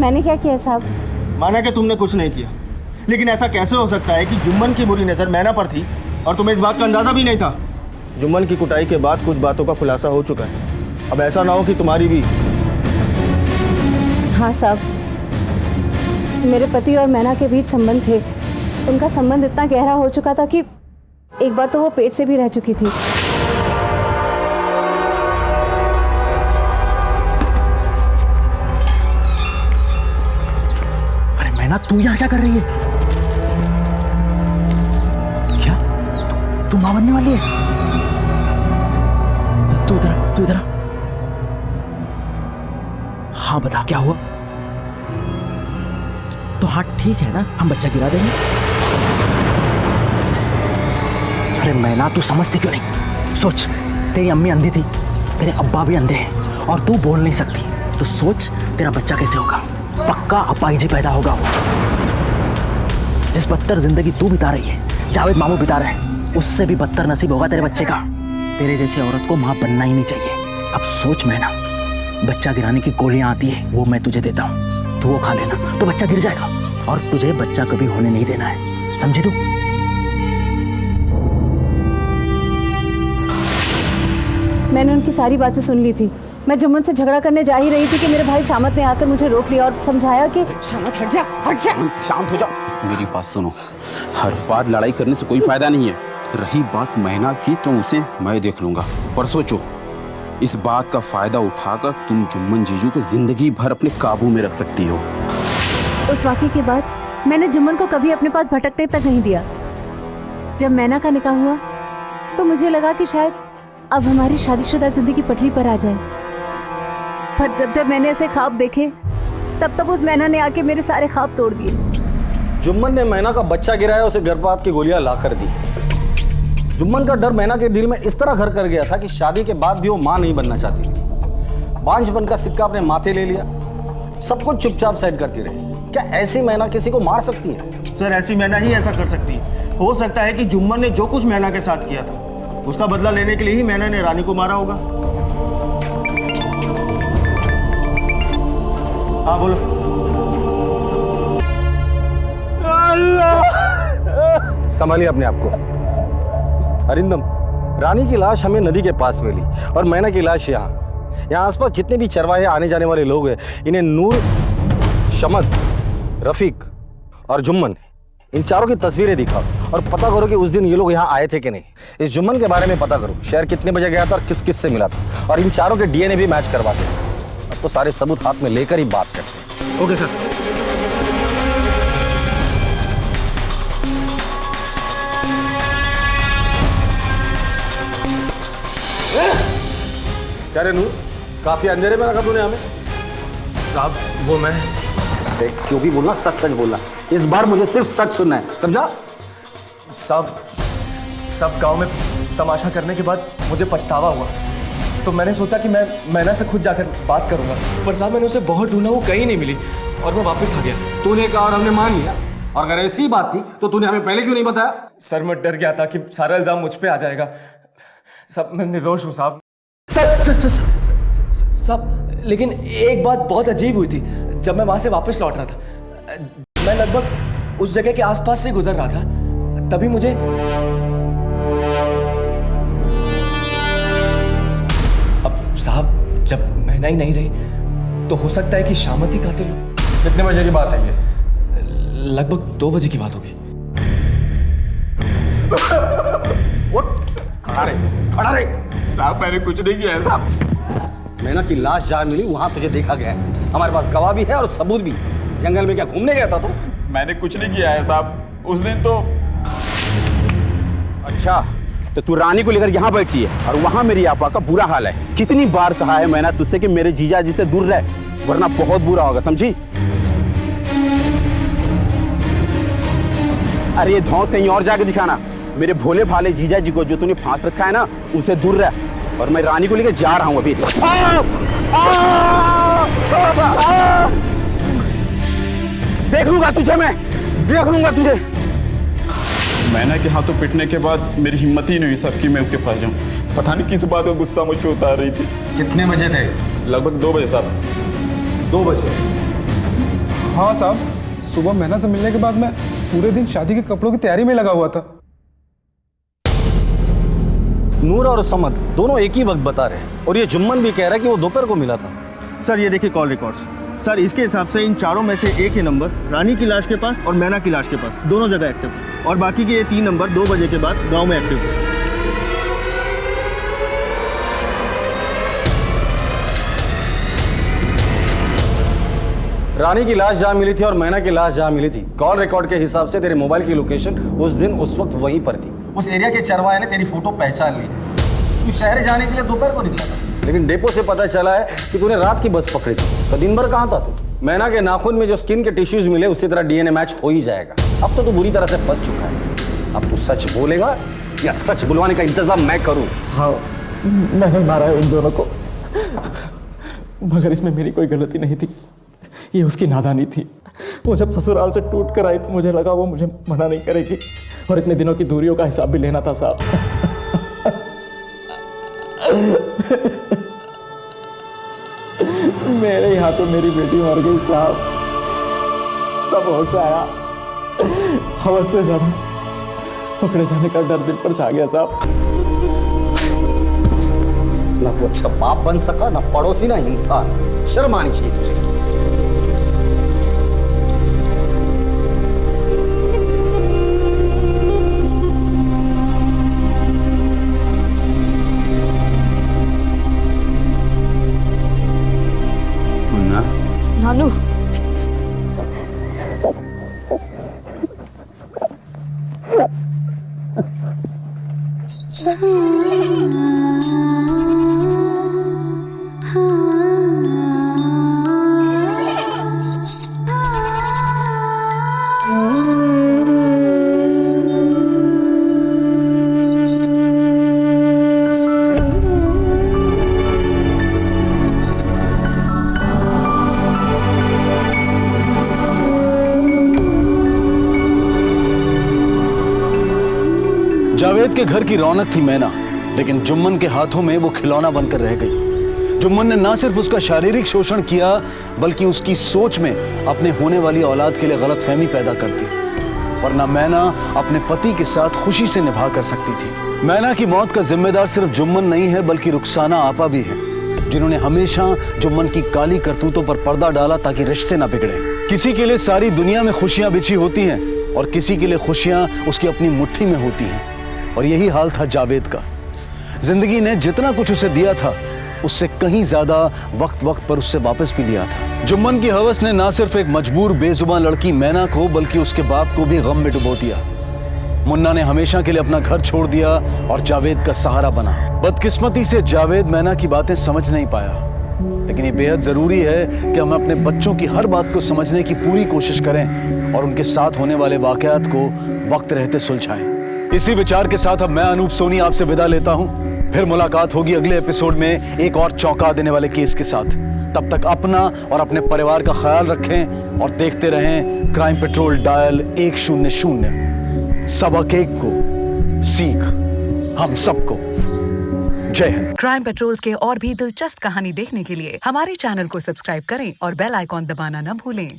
मैंने क्या किया साहब?
माना कि तुमने कुछ नहीं किया, लेकिन ऐसा कैसे हो सकता है कि जुम्मन की बुरी नज़र मैना पर थी और तुम्हें इस बात का अंदाज़ा भी नहीं था? जुम्मन की कुटाई के बाद कुछ बातों का खुलासा हो चुका है, अब ऐसा ना हो कि तुम्हारी भी।
हाँ साहब, मेरे पति और मैना के बीच संबंध थे। उनका संबंध इतना गहरा हो चुका था कि एक बार तो वो पेट से भी रह चुकी थी।
अरे मैना, तू यहाँ क्या कर रही है? क्या तू मां बनने वाली है? तू इधर आ। हाँ बता, क्या हुआ? तो हाँ ठीक है ना, हम बच्चा गिरा देंगे। अरे मैना, तू समझती क्यों नहीं? सोच, तेरी अम्मी अंधी थी, तेरे अब्बा भी अंधे हैं और तू बोल नहीं सकती, तो सोच तेरा बच्चा कैसे होगा। पक्का अपाहिज पैदा होगा वो। जिस बदतर जिंदगी तू बिता रही है, जावेद मामू बिता रहे हैं, उससे भी बदतर नसीब होगा तेरे बच्चे का। तेरे जैसी औरत को माँ बनना ही नहीं चाहिए। अब सोच मैना, बच्चा गिराने की गोलियां आती है, वो मैं तुझे देता हूँ, तू वो खा लेना तो बच्चा गिर जाएगा, और तुझे बच्चा कभी होने नहीं देना है, समझी तू?
मैंने मैंने उनकी सारी बातें सुन ली थी। मैं जुम्मन से झगड़ा करने जा ही रही थी कि मेरे भाई शामत ने आकर मुझे रोक लिया और समझाया कि शामत हट जा, हट जा।
शांत हो जाओ, मेरी बात सुनो। हर बार लड़ाई करने से कोई फायदा नहीं है। रही बात मैना की तो उसे मैं देख लूंगा, पर सोचो इस बात का फायदा उठाकर तुम जुम्मन जीजू को जिंदगी भर अपने काबू में रख सकती हो।
उस वाक़ये के बाद मैंने जुम्मन को कभी अपने पास भटकने तक नहीं दिया। जब मैना का निकाह हुआ तो मुझे लगा कि शायद अब हमारी शादीशुदा जिंदगी पटरी पर आ जाए, पर जब मैंने ऐसे ख्वाब देखे तब उस मैना ने आके मेरे सारे ख्वाब तोड़ दिए।
जुम्मन ने मैना का बच्चा गिराया, उसे गर्भपात की गोलियां ला कर दी। जुम्मन का डर मैना के दिल में इस तरह घर कर गया था कि शादी के बाद भी वो मां नहीं बनना चाहती थी। बांझपन का सिक्का अपने माथे ले लिया, सब कुछ चुपचाप साइड करती रही। क्या ऐसी मैना किसी को मार सकती है?
सर ऐसी मैना ही ऐसा कर सकती है। हो सकता है कि जुम्मन ने जो कुछ मैना के साथ किया था उसका बदला लेने के लिए ही मैना ने रानी को मारा होगा। हाँ बोलो।
संभालिए अपने आप को। अरिंदम, रानी की लाश हमें नदी के पास मिली और मैना की लाश यहाँ आसपास जितने भी चरवाहे आने जाने वाले लोग हैं, इन्हें नूर, शमद, रफीक और जुम्मन, इन चारों की तस्वीरें दिखाओ और पता करो कि उस दिन ये लोग यहाँ आए थे कि नहीं। इस जुम्मन के बारे में पता करो, शहर कितने बजे गया था और किस किस से मिला था, और इन चारों के डीएनए भी मैच करवा दो। अब तो सारे सबूत हाथ में लेकर ही बात करते हैं।
Okay sir.
क्या रे नूर, काफी अंधेरे में रखा तूने हमें।
साहब वो मैं
जो भी बोलना सच सच बोलना, इस बार मुझे सिर्फ सच सुनना है, समझा?
साहब सब गांव में तमाशा करने के बाद मुझे पछतावा हुआ, तो मैंने सोचा कि मैं मैना से खुद जाकर बात करूंगा। पर साहब मैंने उसे बहुत ढूंढा, वो कहीं नहीं मिली और मैं वापस आ गया।
तूने कहा और हमने मान लिया, और अगर ऐसी बात थी तो तूने हमें पहले क्यों नहीं बताया?
सर मैं डर गया था कि सारा इल्जाम मुझ पे आ जाएगा। सब मैं निर्दोष हूँ साहब। सब लेकिन एक बात बहुत अजीब हुई थी। जब मैं वहां से वापस लौट रहा था, मैं लगभग उस जगह के आसपास से गुजर रहा था, तभी मुझे अब साहब जब मैना ही नहीं रही तो हो सकता है कि शामत ही कातिल हो।
कितने बजे की बात है ये?
लगभग 2 बजे की बात होगी।
खड़ा रहे।
साहब मैंने कुछ नहीं किया है साहब।
मैना की लाश जहाँ मिली वहां तुझे देखा गया है, हमारे पास गवाह भी है और सबूत भी। जंगल में क्या घूमने गया था तू?
मैंने कुछ नहीं किया है साहब, उस दिन तो।
अच्छा तो तू रानी को लेकर यहाँ बैठी है और वहाँ मेरी आपा का बुरा हाल है। कितनी बार कहा है मैंने तुझसे कि मेरे जीजा जी से दूर रह, वरना बहुत बुरा होगा, समझी? अरे ये धौंस कहीं और जाके दिखाना। मेरे भोले भाले जीजा जी को जो तूने फांस रखा है ना, उसे दूर रह। और मैं रानी को लेकर जा रहा हूं अभी। देख लूंगा तुझे, मैं देख लूंगा तुझे।
मैना के हाथों पिटने के बाद मेरी हिम्मत ही नहीं हुई साहब कि मैं उसके पास जाऊं। पता नहीं किस बात का गुस्सा मुझ पे उतार रही थी।
कितने बजे थे?
लगभग 2 बजे साहब।
2 बजे?
हाँ साहब, सुबह मैना से मिलने के बाद मैं पूरे दिन शादी के कपड़ों की तैयारी में लगा हुआ था।
नूर और समद दोनों एक ही वक्त बता रहे हैं, और ये जुम्मन भी कह रहा है कि वो दोपहर को मिला था।
सर ये देखिए कॉल रिकॉर्ड्स। सर इसके हिसाब से इन चारों में से एक ही नंबर रानी की लाश के पास और मैना की लाश के पास दोनों जगह एक्टिव, और बाकी के ये 3 नंबर 2 बजे के बाद गांव में एक्टिव है।
रानी की लाश जहाँ मिली थी और मैना की लाश जहाँ मिली थी, कॉल रिकॉर्ड के हिसाब से तेरे मोबाइल की लोकेशन उस दिन उस वक्त वहीं पर थी। उस एरिया के चरवाहे ने तेरी फोटो पहचान ली। तू शहर जाने के लिए दोपहर को निकला था, लेकिन डेपो से पता चला है कि तूने रात की बस पकड़ी थी। तो दिन भर कहाँ था तू? मैना के नाखून में जो स्किन के टिश्यूज मिले उसी तरह डीएनए मैच हो ही जाएगा। अब तो तू बुरी तरह से फंस चुका है। अब तू सच बोलेगा या सच बुलवाने का इंतजाम मैं करूँ?
हाँ मैंने मारा है उन दोनों को, मगर इसमें मेरी कोई गलती नहीं थी, ये उसकी नादानी थी। वो जब ससुराल से टूट कर आई तो मुझे लगा वो मुझे मना नहीं करेगी, और इतने दिनों की दूरियों का हिसाब भी लेना था साहब। मेरे ही हाथों मेरी बेटी मर गई साहब। तब होश आया, हवस से ज्यादा पकड़े जाने का डर दिल पर छा गया साहब।
ना तू अच्छा बाप बन सका, ना पड़ोसी, ना इंसान। शर्म आनी चाहिए तुझे।
नानू,
जावेद के घर की रौनक थी मैना, लेकिन जुम्मन के हाथों में वो खिलौना बनकर रह गई। जुम्मन ने ना सिर्फ उसका शारीरिक शोषण किया, बल्कि उसकी सोच में अपने होने वाली औलाद के लिए गलतफहमी पैदा कर दी, वरना मैना अपने पति के साथ खुशी से निभा कर सकती थी। मैना की मौत का जिम्मेदार सिर्फ जुम्मन नहीं है, बल्कि रुखसाना आपा भी है, जिन्होंने हमेशा जुम्मन की काली करतूतों पर पर्दा डाला ताकि रिश्ते ना बिगड़े। किसी के लिए सारी दुनिया में खुशियां बिछी होती हैं और किसी के लिए खुशियां उसकी अपनी मुट्ठी में होती हैं, और यही हाल था जावेद का। जिंदगी ने जितना कुछ उसे दिया था, उससे कहीं ज्यादा वक्त वक्त पर उससे वापस भी लिया था। जुम्मन की हवस ने ना सिर्फ एक मजबूर बेजुबान लड़की मैना को, बल्कि उसके बाप को भी गम में डुबो दिया। मुन्ना ने हमेशा के लिए अपना घर छोड़ दिया और जावेद का सहारा बना। बदकिस्मती से जावेद मैना की बातें समझ नहीं पाया, लेकिन ये बेहद जरूरी है कि हम अपने बच्चों की हर बात को समझने की पूरी कोशिश करें और उनके साथ होने वाले वाकयात को वक्त रहते सुलझाएं। इसी विचार के साथ अब मैं अनूप सोनी आपसे विदा लेता हूं। फिर मुलाकात होगी अगले एपिसोड में एक और चौंका देने वाले केस के साथ। तब तक अपना और अपने परिवार का ख्याल रखें और देखते रहें क्राइम पेट्रोल डायल 100। सबक एक को सीख हम सबको। जय हिंद।
क्राइम पेट्रोल्स के और भी दिलचस्प कहानी देखने के लिए हमारे चैनल को सब्सक्राइब करें और बेल आइकॉन दबाना न भूलें।